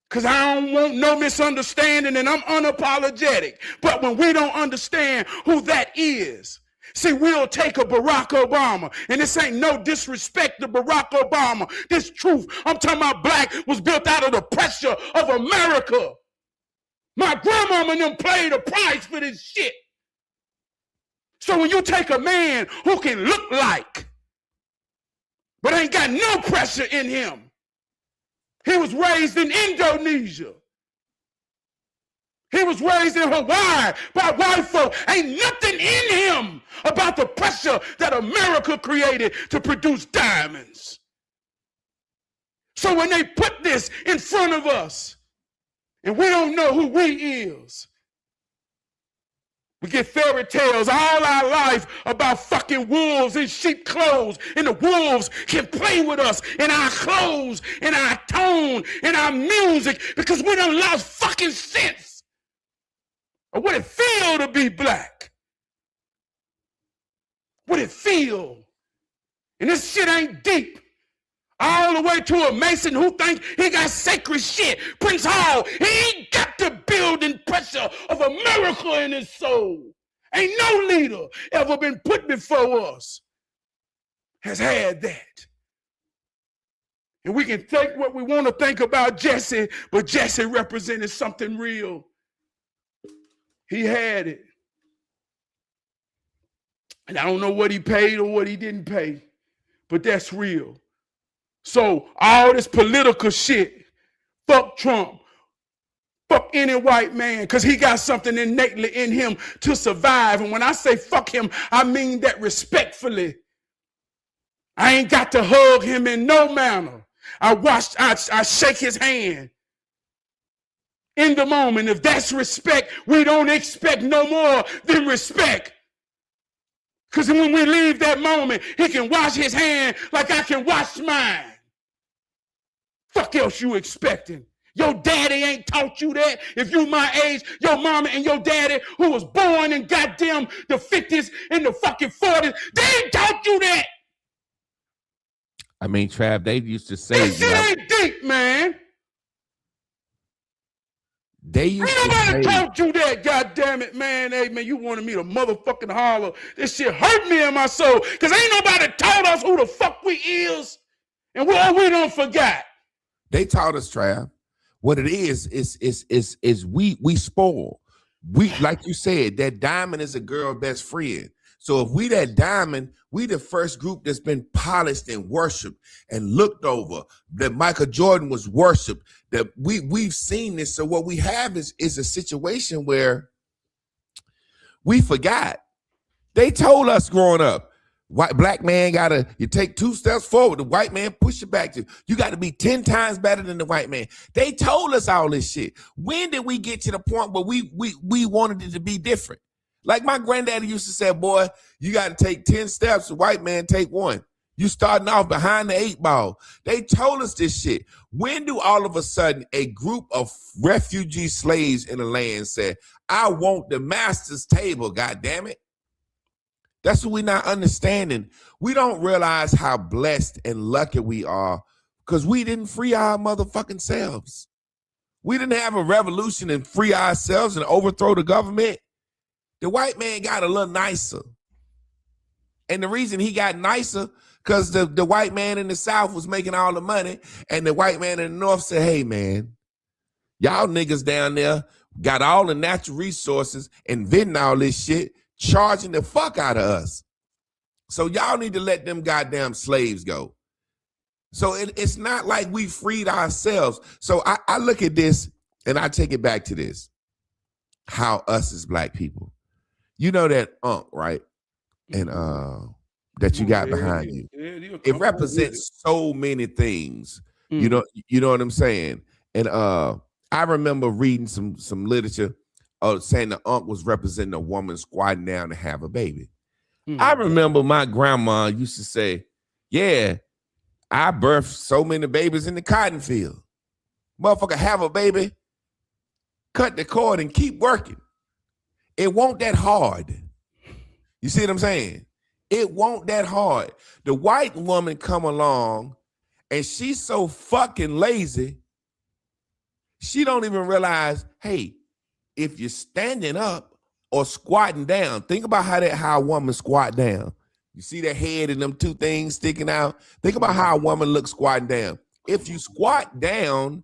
Speaker 3: because I don't want no misunderstanding and I'm unapologetic. But when we don't understand who that is, see, we'll take a Barack Obama, and this ain't no disrespect to Barack Obama. This truth, I'm talking about black was built out of the pressure of America. My grandmama and them paid a price for this shit. So when you take a man who can look like, but ain't got no pressure in him. He was raised in Indonesia. He was raised in Hawaii by white folk. Ain't nothing in him about the pressure that America created to produce diamonds. So when they put this in front of us, and we don't know who we is, we get fairy tales all our life about fucking wolves in sheep clothes, and the wolves can play with us in our clothes, in our tone, in our music, because we done lost fucking sense of what it feel to be black. What it feel. And this shit ain't deep. All the way to a Mason who think he got sacred shit. Prince Hall, he ain't got the building pressure of America in his soul. Ain't no leader ever been put before us has had that. And we can think what we want to think about Jesse, but Jesse represented something real. He had it. And I don't know what he paid or what he didn't pay, but that's real. So all this political shit, fuck Trump, fuck any white man, because he got something innately in him to survive. And when I say fuck him, I mean that respectfully. I ain't got to hug him in no manner. I shake his hand. In the moment, if that's respect, we don't expect no more than respect. Because when we leave that moment, he can wash his hand like I can wash mine. Fuck else you expecting? Your daddy ain't taught you that. If you my age, your mama and your daddy who was born in goddamn the 50s and the fucking 40s, they ain't taught you that.
Speaker 1: I mean, Trab, they used to say
Speaker 3: this shit ain't deep, man.
Speaker 1: They used
Speaker 3: Ain't
Speaker 1: to
Speaker 3: nobody
Speaker 1: say,
Speaker 3: taught you that, goddamn it, man. Hey, man, you wanted me to motherfucking holler. This shit hurt me in my soul. Because ain't nobody taught us who the fuck we is. And we don't forget.
Speaker 1: they taught us, Trav. What it is we spoil. We, like you said, that diamond is a girl's best friend. So if we that diamond, we the first group that's been polished and worshiped and looked over. That Michael Jordan was worshiped. That we've seen this. So what we have is a situation where we forgot. They told us growing up, black man you take 2 steps forward, the white man push you back. You got to be 10 times better than the white man. They told us all this shit. When did we get to the point where we wanted it to be different? Like my granddaddy used to say, boy, you got to take 10 steps, the white man take 1. You starting off behind the 8 ball. They told us this shit. When do all of a sudden a group of refugee slaves in the land say, I want the master's table, goddammit? That's what we're not understanding. We don't realize how blessed and lucky we are because we didn't free our motherfucking selves. We didn't have a revolution and free ourselves and overthrow the government. The white man got a little nicer. And the reason he got nicer, because the white man in the South was making all the money, and the white man in the North said, hey, man, y'all niggas down there got all the natural resources, inventing all this shit, charging the fuck out of us. So y'all need to let them goddamn slaves go. So it's not like we freed ourselves. So I look at this and I take it back to this. How us as black people. You know that right? And that you got behind you. It represents so many things. You know what I'm saying? And I remember reading some literature saying the was representing a woman squatting down to have a baby. I remember my grandma used to say, yeah, I birthed so many babies in the cotton field. Motherfucker, have a baby, cut the cord and keep working. It won't that hard. You see what I'm saying? It won't that hard. The white woman come along and she's so fucking lazy, she don't even realize, hey, if you're standing up or squatting down, think about how a woman squat down. You see that head and them 2 things sticking out? Think about how a woman looks squatting down. If you squat down,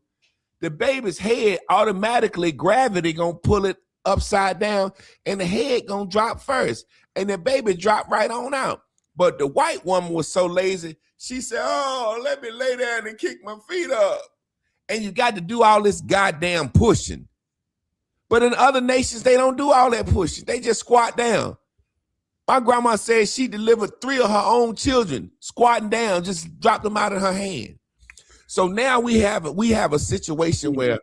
Speaker 1: the baby's head automatically, gravity gonna pull it upside down and the head gonna drop first. And the baby drop right on out. But the white woman was so lazy, she said, oh, let me lay down and kick my feet up. And you got to do all this goddamn pushing. But in other nations, they don't do all that pushing. They just squat down. My grandma said she delivered 3 of her own children squatting down, just dropped them out of her hand. So now we have a situation where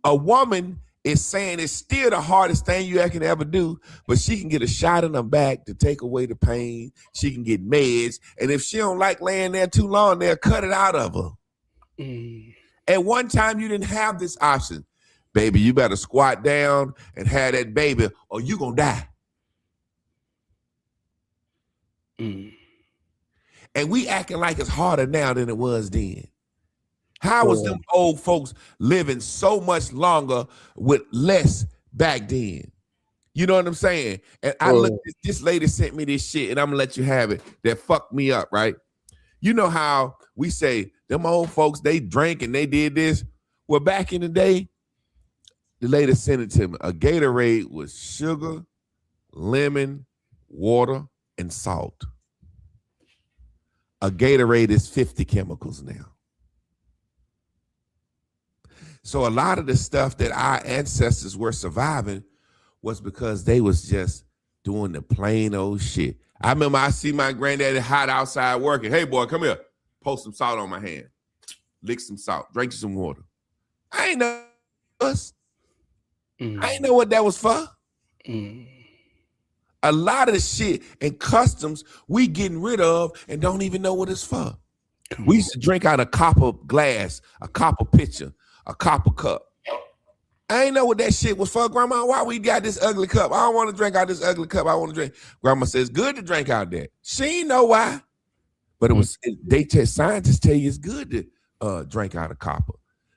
Speaker 1: a woman is saying it's still the hardest thing you can ever do, but she can get a shot in her back to take away the pain. She can get meds. And if she don't like laying there too long, they'll cut it out of her. At one time, you didn't have this option. Baby, you better squat down and have that baby or you gonna die. And we acting like it's harder now than it was then. How was them old folks living so much longer with less back then? You know what I'm saying? And I looked at this lady sent me this shit, and I'm gonna let you have it. That fucked me up, right? You know how we say them old folks, they drank and they did this? Well, back in the day, the lady sent it to me. A Gatorade was sugar, lemon, water, and salt. A Gatorade is 50 chemicals now. So a lot of the stuff that our ancestors were surviving was because they was just doing the plain old shit. I remember I see my granddaddy hot outside working. Hey, boy, come here. Pour some salt on my hand. Lick some salt. Drink some water. I ain't know us. I ain't know what that was for. A lot of the shit and customs we getting rid of and don't even know what it's for. We used to drink out a copper glass, a copper pitcher, a copper cup. I ain't know what that shit was for, Grandma. Why we got this ugly cup? I don't want to drink out this ugly cup. I want to drink. Grandma says, good to drink out there. She ain't know why. But it was, scientists tell you it's good to drink out of copper.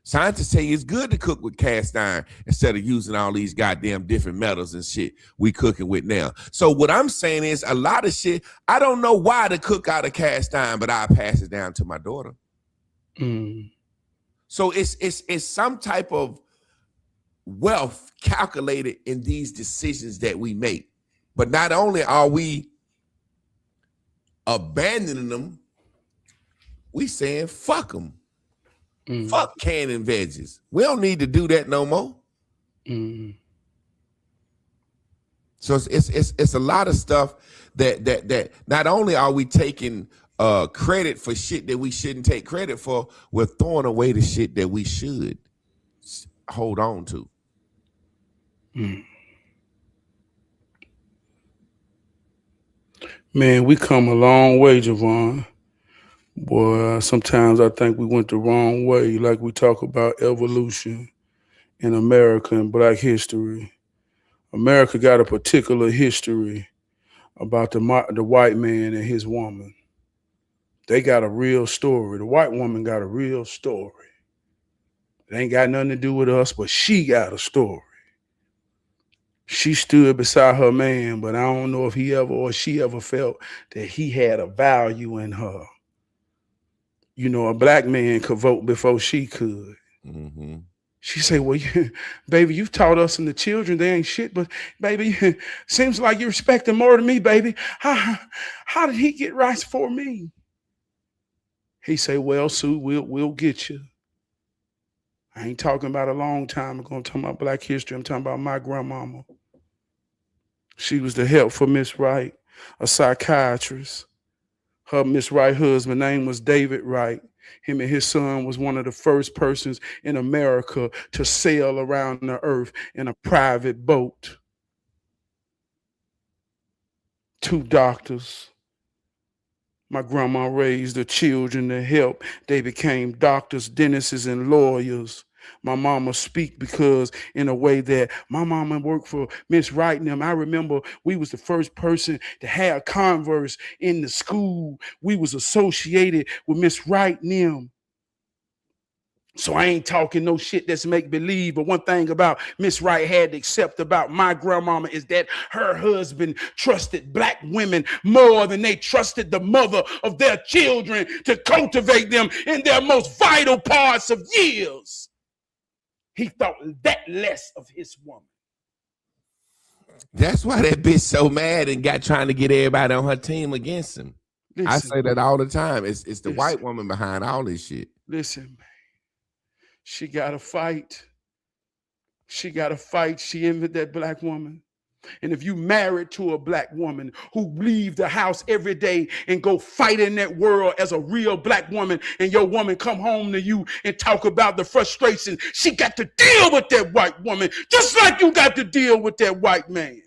Speaker 1: Scientists tell you it's good to cook with cast iron instead of using all these goddamn different metals and shit we cooking with now. So what I'm saying is a lot of shit, I don't know why to cook out of cast iron, but I pass it down to my daughter. So it's some type of wealth calculated in these decisions that we make. But not only are we abandoning them, we saying fuck them. Fuck canning veggies. We don't need to do that no more. So it's a lot of stuff that not only are we taking credit for shit that we shouldn't take credit for, we're throwing away the shit that we should hold on to.
Speaker 3: Man, we come a long way, Javon. Boy, sometimes I think we went the wrong way, like we talk about evolution in America and Black history. America got a particular history about the white man and his woman. They got a real story. The white woman got a real story. It ain't got nothing to do with us, but she got a story. She stood beside her man, but I don't know if he ever or she ever felt that he had a value in her. You know, a black man could vote before she could. She said, well, baby, you've taught us and the children they ain't shit, but baby, seems like you respect them more than me, baby. How did he get rights for me? He said, well, Sue, we'll get you. I ain't talking about a long time ago. I'm talking about Black history. I'm talking about my grandmama. She was the help for Miss Wright, a psychiatrist. Her Miss Wright husband name was David Wright. Him and his son was one of the first persons in America to sail around the earth in a private boat. 2 doctors. My grandma raised the children to help. They became doctors, dentists, and lawyers. My mama speak because in a way that my mama worked for Miss Wright and them. I remember we was the first person to have Converse in the school. We was associated with Miss Wright and them. So I ain't talking no shit that's make believe, but one thing about Miss Wright had to accept about my grandmama is that her husband trusted black women more than they trusted the mother of their children to cultivate them in their most vital parts of years. He thought that less of his woman.
Speaker 1: That's why that bitch so mad and got trying to get everybody on her team against him. Listen, I say that all the time. It's the white woman behind all this shit.
Speaker 3: Listen, man. She got to fight. She got to fight. She envied that black woman. And if you married to a black woman who leave the house every day and go fight in that world as a real black woman, and your woman come home to you and talk about the frustration, she got to deal with that white woman just like you got to deal with that white man.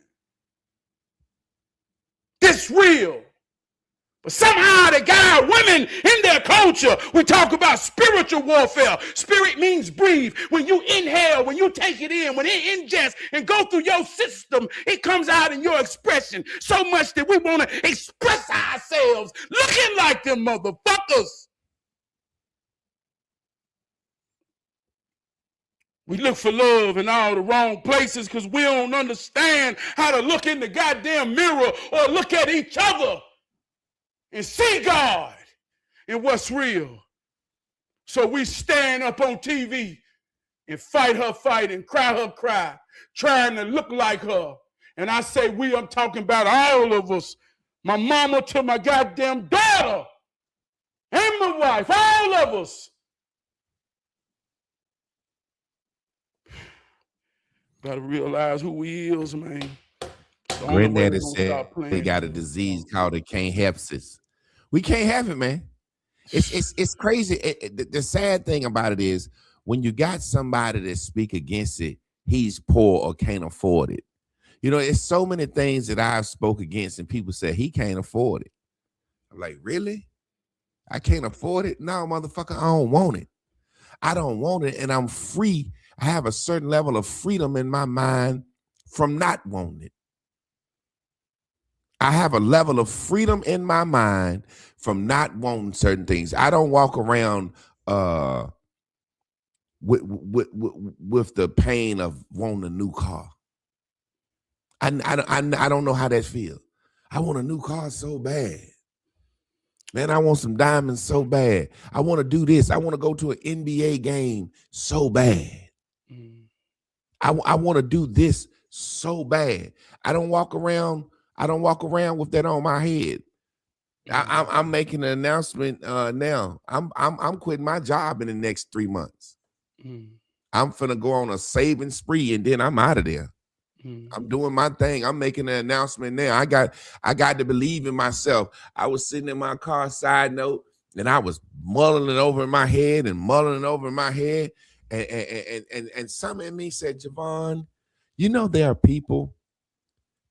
Speaker 3: This real. But somehow they got our women in their culture. We talk about spiritual warfare. Spirit means breathe. When you inhale, when you take it in, when it ingests and go through your system, it comes out in your expression so much that we want to express ourselves looking like them motherfuckers. We look for love in all the wrong places because we don't understand how to look in the goddamn mirror or look at each other and see God in what's real. So we stand up on TV and fight her fight and cry her cry, trying to look like her. And I say we, I'm talking about all of us, my mama to my goddamn daughter and my wife, all of us. Gotta realize who we is, man.
Speaker 1: Granddaddy said they got a disease called a can't hepsis. We can't have it, man. It's crazy. The sad thing about it is when you got somebody that speak against it, he's poor or can't afford it. You know, it's so many things that I've spoke against and people say he can't afford it. I'm like, really? I can't afford it? No, motherfucker, I don't want it. I don't want it, and I'm free. I have a certain level of freedom in my mind from not wanting it. I have a level of freedom in my mind from not wanting certain things. I don't walk around with the pain of wanting a new car. I don't know how that feels. I want a new car so bad. Man, I want some diamonds so bad. I want to do this. I want to go to an NBA game so bad. I want to do this so bad. I don't walk around with that on my head. I'm making an announcement now. I'm quitting my job in the next 3 months. I'm finna go on a saving spree and then I'm out of there. I'm doing my thing. I'm making an announcement now. I got to believe in myself. I was sitting in my car, side note, and I was mulling it over in my head and mulling it over in my head. And some in me said, Javon, you know, there are people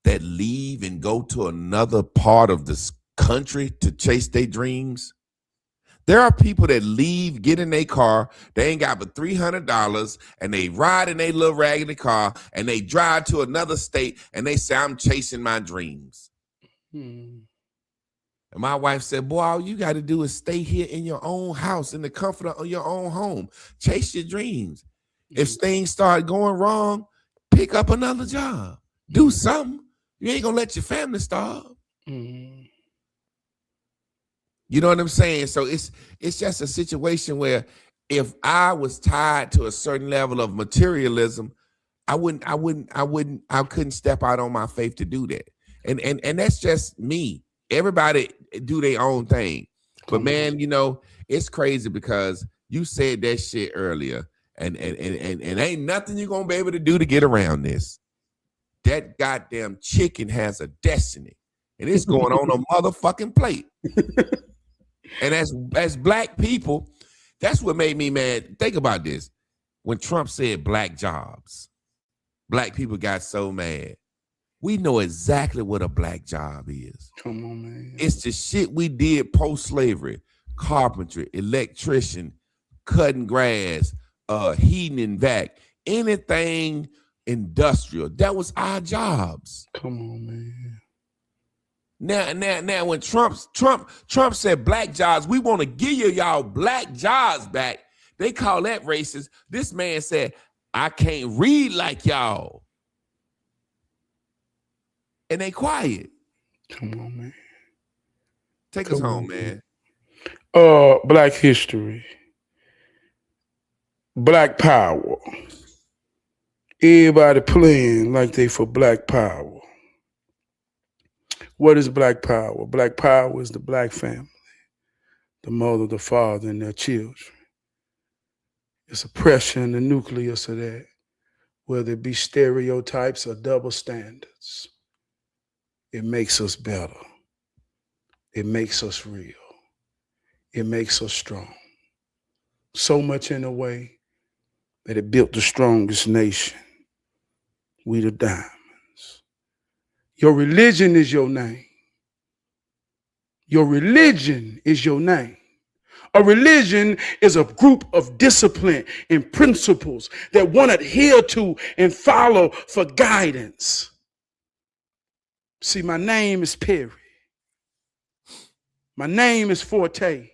Speaker 1: that leave and go to another part of this country to chase their dreams. There are people that leave, get in their car, they ain't got but $300, and they ride in their little raggedy car, and they drive to another state, and they say, I'm chasing my dreams. And my wife said, boy, all you got to do is stay here in your own house, in the comfort of your own home. Chase your dreams. If things start going wrong, pick up another job. Do something. You ain't going to let your family starve. You know what I'm saying? So it's just a situation where if I was tied to a certain level of materialism, I couldn't step out on my faith to do that. And that's just me. Everybody do their own thing. But man, you know, it's crazy because you said that shit earlier, and ain't nothing you're gonna be able to do to get around this. That goddamn chicken has a destiny, and it's going on a motherfucking plate. And as black people, that's what made me mad. Think about this. When Trump said black jobs, black people got so mad. We know exactly what a black job is.
Speaker 3: Come on, man. It's
Speaker 1: the shit we did post-slavery. Carpentry, electrician, cutting grass, heating and vac, anything industrial. That was our jobs.
Speaker 3: Come on, man.
Speaker 1: Now, when Trump said black jobs, we want to give y'all black jobs back. They call that racist. This man said, I can't read like y'all. And they quiet.
Speaker 3: Come on, man.
Speaker 1: Take us home, man.
Speaker 3: Black history. Black power. Everybody playing like they for black power. What is black power? Black power is the black family, the mother, the father, and their children. It's oppression, the nucleus of that, whether it be stereotypes or double standards. It makes us better. It makes us real. It makes us strong. So much in a way that it built the strongest nation. We the diamonds. Your religion is your name. Your religion is your name. A religion is a group of discipline and principles that one adhere to and follow for guidance. See, my name is Perry. My name is Forte.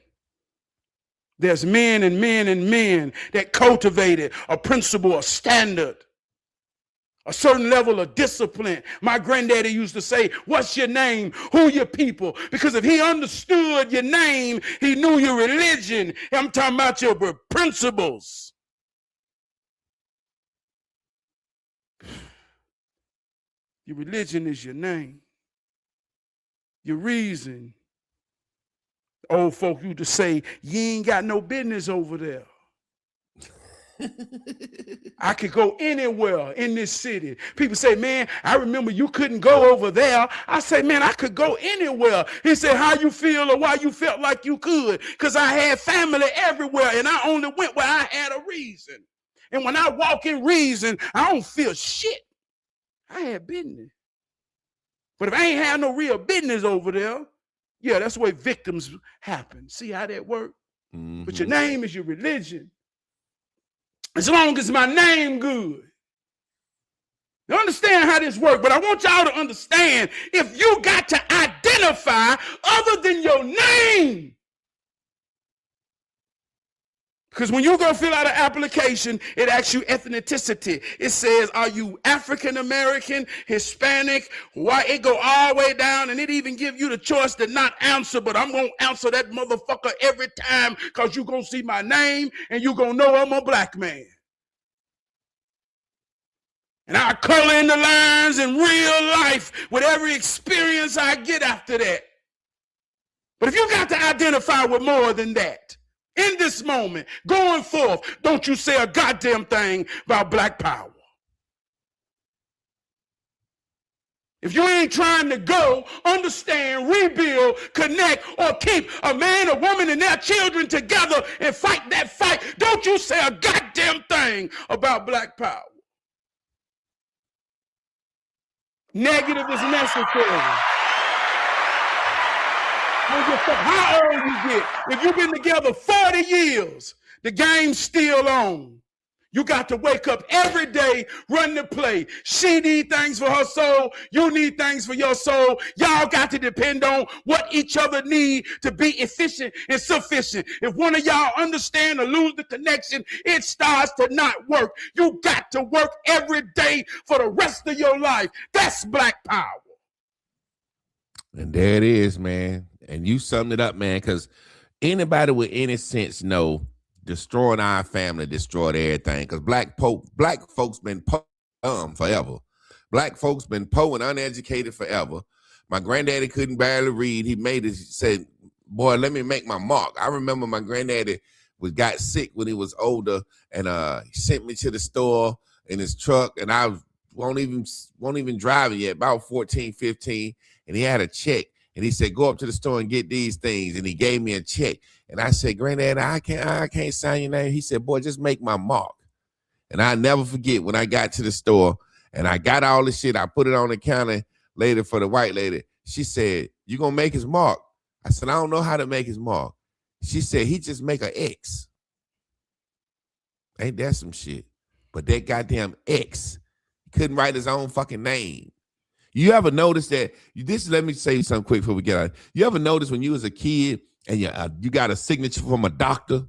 Speaker 3: There's men and men and men that cultivated a principle, a standard, a certain level of discipline. My granddaddy used to say, what's your name? Who your people? Because if he understood your name, he knew your religion. I'm talking about your principles. Your religion is your name. Your reason. Old folk used to say, you ain't got no business over there. I could go anywhere in this city. People say, man, I remember you couldn't go over there. I say, man, I could go anywhere. He said, how you feel or why you felt like you could? Because I had family everywhere and I only went where I had a reason. And when I walk in reason, I don't feel shit. I had business. But if I ain't had no real business over there, yeah, that's the way victims happen. See how that works? Mm-hmm. But your name is your religion. As long as my name good. You understand how this works, but I want y'all to understand, if you got to identify other than your name, Because when you go fill out an application, it asks you ethnicity. It says, are you African American, Hispanic, white? It go all the way down, and it even give you the choice to not answer, but I'm going to answer that motherfucker every time because you're going to see my name and you're going to know I'm a black man. And I color in the lines in real life with every experience I get after that. But if you got to identify with more than that, in this moment, going forth, don't you say a goddamn thing about black power. If you ain't trying to go, understand, rebuild, connect, or keep a man, a woman, and their children together and fight that fight, don't you say a goddamn thing about black power. Negative is necessary. How old you get? If you've been together 40 years, the game's still on. You got to wake up every day, run the play. She need things for her soul. You need things for your soul. Y'all got to depend on what each other need to be efficient and sufficient. If one of y'all understand or lose the connection, it starts to not work. You got to work every day for the rest of your life. That's black power.
Speaker 1: And there it is, man. And you summed it up, man, because anybody with any sense know destroying our family destroyed everything. Because black folks been dumb forever. Black folks been poor and uneducated forever. My granddaddy couldn't barely read. He said, boy, let me make my mark. I remember my granddaddy got sick when he was older, and he sent me to the store in his truck, and I won't even drive it yet, about 14, 15, and he had a check. And he said, go up to the store and get these things. And he gave me a check. And I said, Granddad, I can't sign your name. He said, boy, just make my mark. And I never forget when I got to the store and I got all this shit. I put it on the counter later for the white lady. She said, you gonna make his mark? I said, I don't know how to make his mark. She said, he just make an X. Ain't that some shit? But that goddamn X, he couldn't write his own fucking name. You ever notice that? Let me say something quick before we get out. You ever notice when you was a kid and you got a signature from a doctor?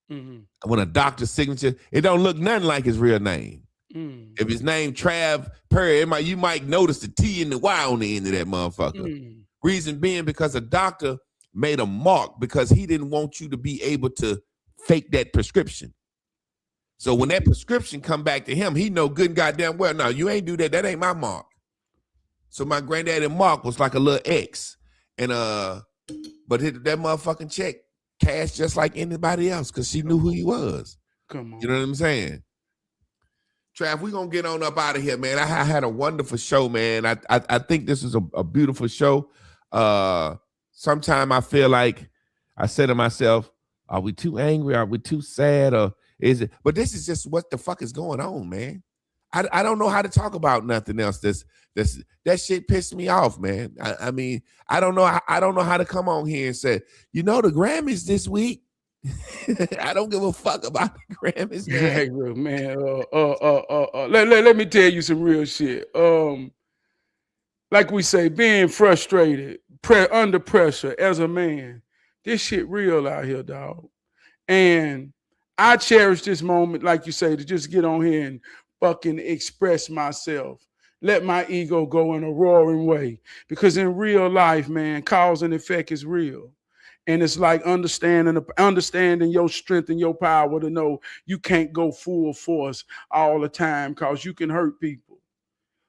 Speaker 1: Mm-hmm. When a doctor's signature, it don't look nothing like his real name. Mm. If his name Trab Perry, you might notice the T and the Y on the end of that motherfucker. Mm. Reason being because a doctor made a mark because he didn't want you to be able to fake that prescription. So when that prescription come back to him, he know good and goddamn well, no, you ain't do that. That ain't my mark. So my granddaddy mark was like a little X. And but that motherfucking check cashed just like anybody else because she knew who he was. Come on. You know what I'm saying? Trav, we're gonna get on up out of here, man. I had a wonderful show, man. I think this is a beautiful show. Sometimes I feel like I say to myself, are we too angry? Are we too sad? Or is it? But this is just what the fuck is going on, man. I don't know how to talk about nothing else. That shit pissed me off, man. I mean, I don't know how to come on here and say, the Grammys this week. I don't give a fuck about the Grammys, man.
Speaker 3: Let me tell you some real shit. Like we say, being frustrated, under pressure as a man, this shit real out here, dog. And I cherish this moment, like you say, to just get on here and fucking express myself. Let my ego go in a roaring way. Because in real life, man, cause and effect is real. And it's like understanding your strength and your power to know you can't go full force all the time because you can hurt people.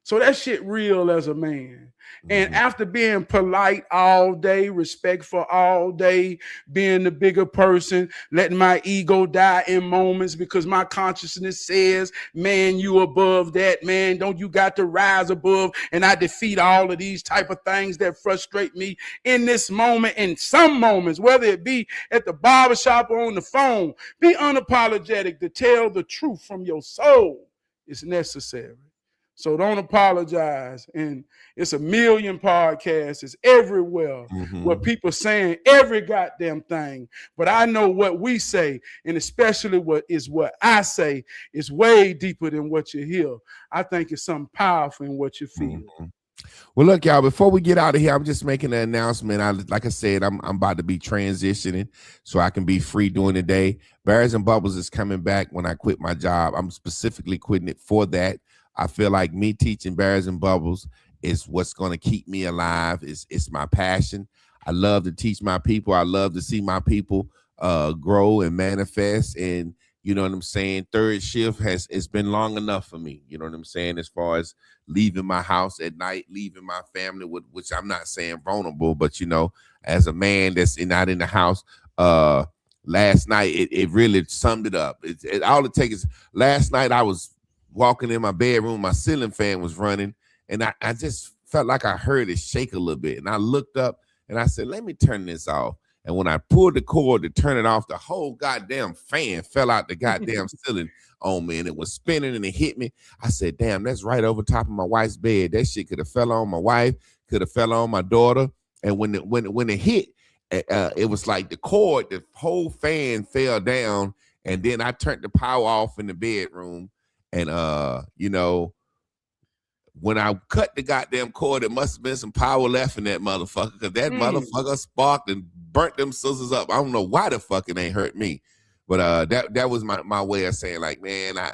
Speaker 3: So that shit real as a man. And after being polite all day, respectful all day, being the bigger person, letting my ego die in moments because my consciousness says, man, you above that, man. Don't you got to rise above? And I defeat all of these type of things that frustrate me in this moment. In some moments, whether it be at the barbershop or on the phone, be unapologetic to tell the truth from your soul. It's necessary. So don't apologize. And it's a million podcasts. It's everywhere where people saying every goddamn thing. But I know what we say, and especially what I say, is way deeper than what you hear. I think it's something powerful in what you feel.
Speaker 1: Well, look, y'all, before we get out of here, I'm just making an announcement. Like I said, I'm about to be transitioning so I can be free during the day. Bears and Bubbles is coming back when I quit my job. I'm specifically quitting it for that. I feel like me teaching Bears and Bubbles is what's going to keep me alive. It's my passion. I love to teach my people. I love to see my people grow and manifest. And you know what I'm saying? Third shift it's been long enough for me. You know what I'm saying? As far as leaving my house at night, leaving my family, which I'm not saying vulnerable, but you know, as a man that's not in the house, last night it really summed it up. All it takes is last night I was walking in my bedroom, my ceiling fan was running, and I just felt like I heard it shake a little bit. And I looked up and I said, let me turn this off. And when I pulled the cord to turn it off, the whole goddamn fan fell out the goddamn ceiling on me, and it was spinning and it hit me. I said, damn, that's right over top of my wife's bed. That shit could have fell on my wife, could have fell on my daughter. And when it hit, it was like the cord, the whole fan fell down. And then I turned the power off in the bedroom. And you know, when I cut the goddamn cord, it must have been some power left in that motherfucker, because that motherfucker sparked and burnt them scissors up. I don't know why the fuck it ain't hurt me. But that was my way of saying, like, man, I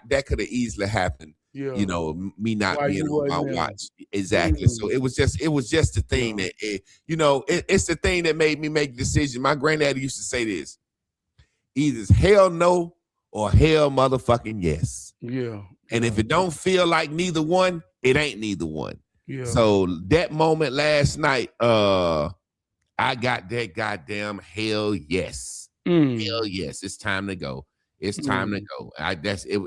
Speaker 1: that could have easily happened. Yeah. You know, me not being on my watch. Exactly. So it was just the thing that it's the thing that made me make the decision. My granddaddy used to say this: either hell no or hell motherfucking yes. Yeah. And if it don't feel like neither one, it ain't neither one. Yeah. So that moment last night, I got that goddamn hell yes. Hell yes. It's time to go. It's time to go.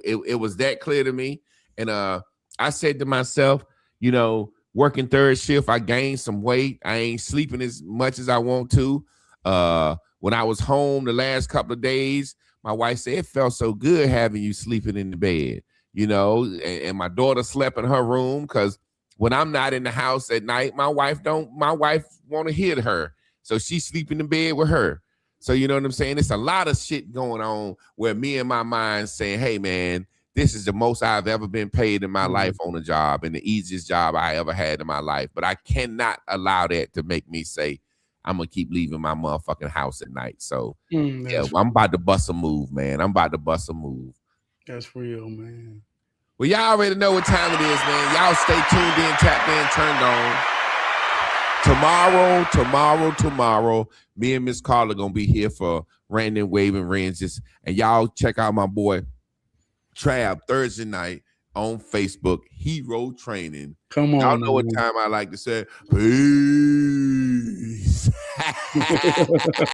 Speaker 1: It was that clear to me. And I said to myself, you know, working third shift, I gained some weight. I ain't sleeping as much as I want to. When I was home the last couple of days, my wife said it felt so good having you sleeping in the bed. You know, and my daughter slept in her room, because when I'm not in the house at night, my wife want to hit her. So she sleep in the bed with her. So you know what I'm saying? It's a lot of shit going on where me and my mind saying, hey man, this is the most I've ever been paid in my life on a job, and the easiest job I ever had in my life. But I cannot allow that to make me say I'm gonna keep leaving my motherfucking house at night. So I'm about to bust a move, man. I'm about to bust a move.
Speaker 3: That's real, man.
Speaker 1: Well, y'all already know what time it is, man. Y'all stay tuned in, tapped in, turned on. Tomorrow, me and Miss Carla gonna be here for Random Waving Ranges. And y'all check out my boy Trab Thursday night on Facebook, Hero Training.
Speaker 3: Come on.
Speaker 1: Y'all know what time I like to say. Peace.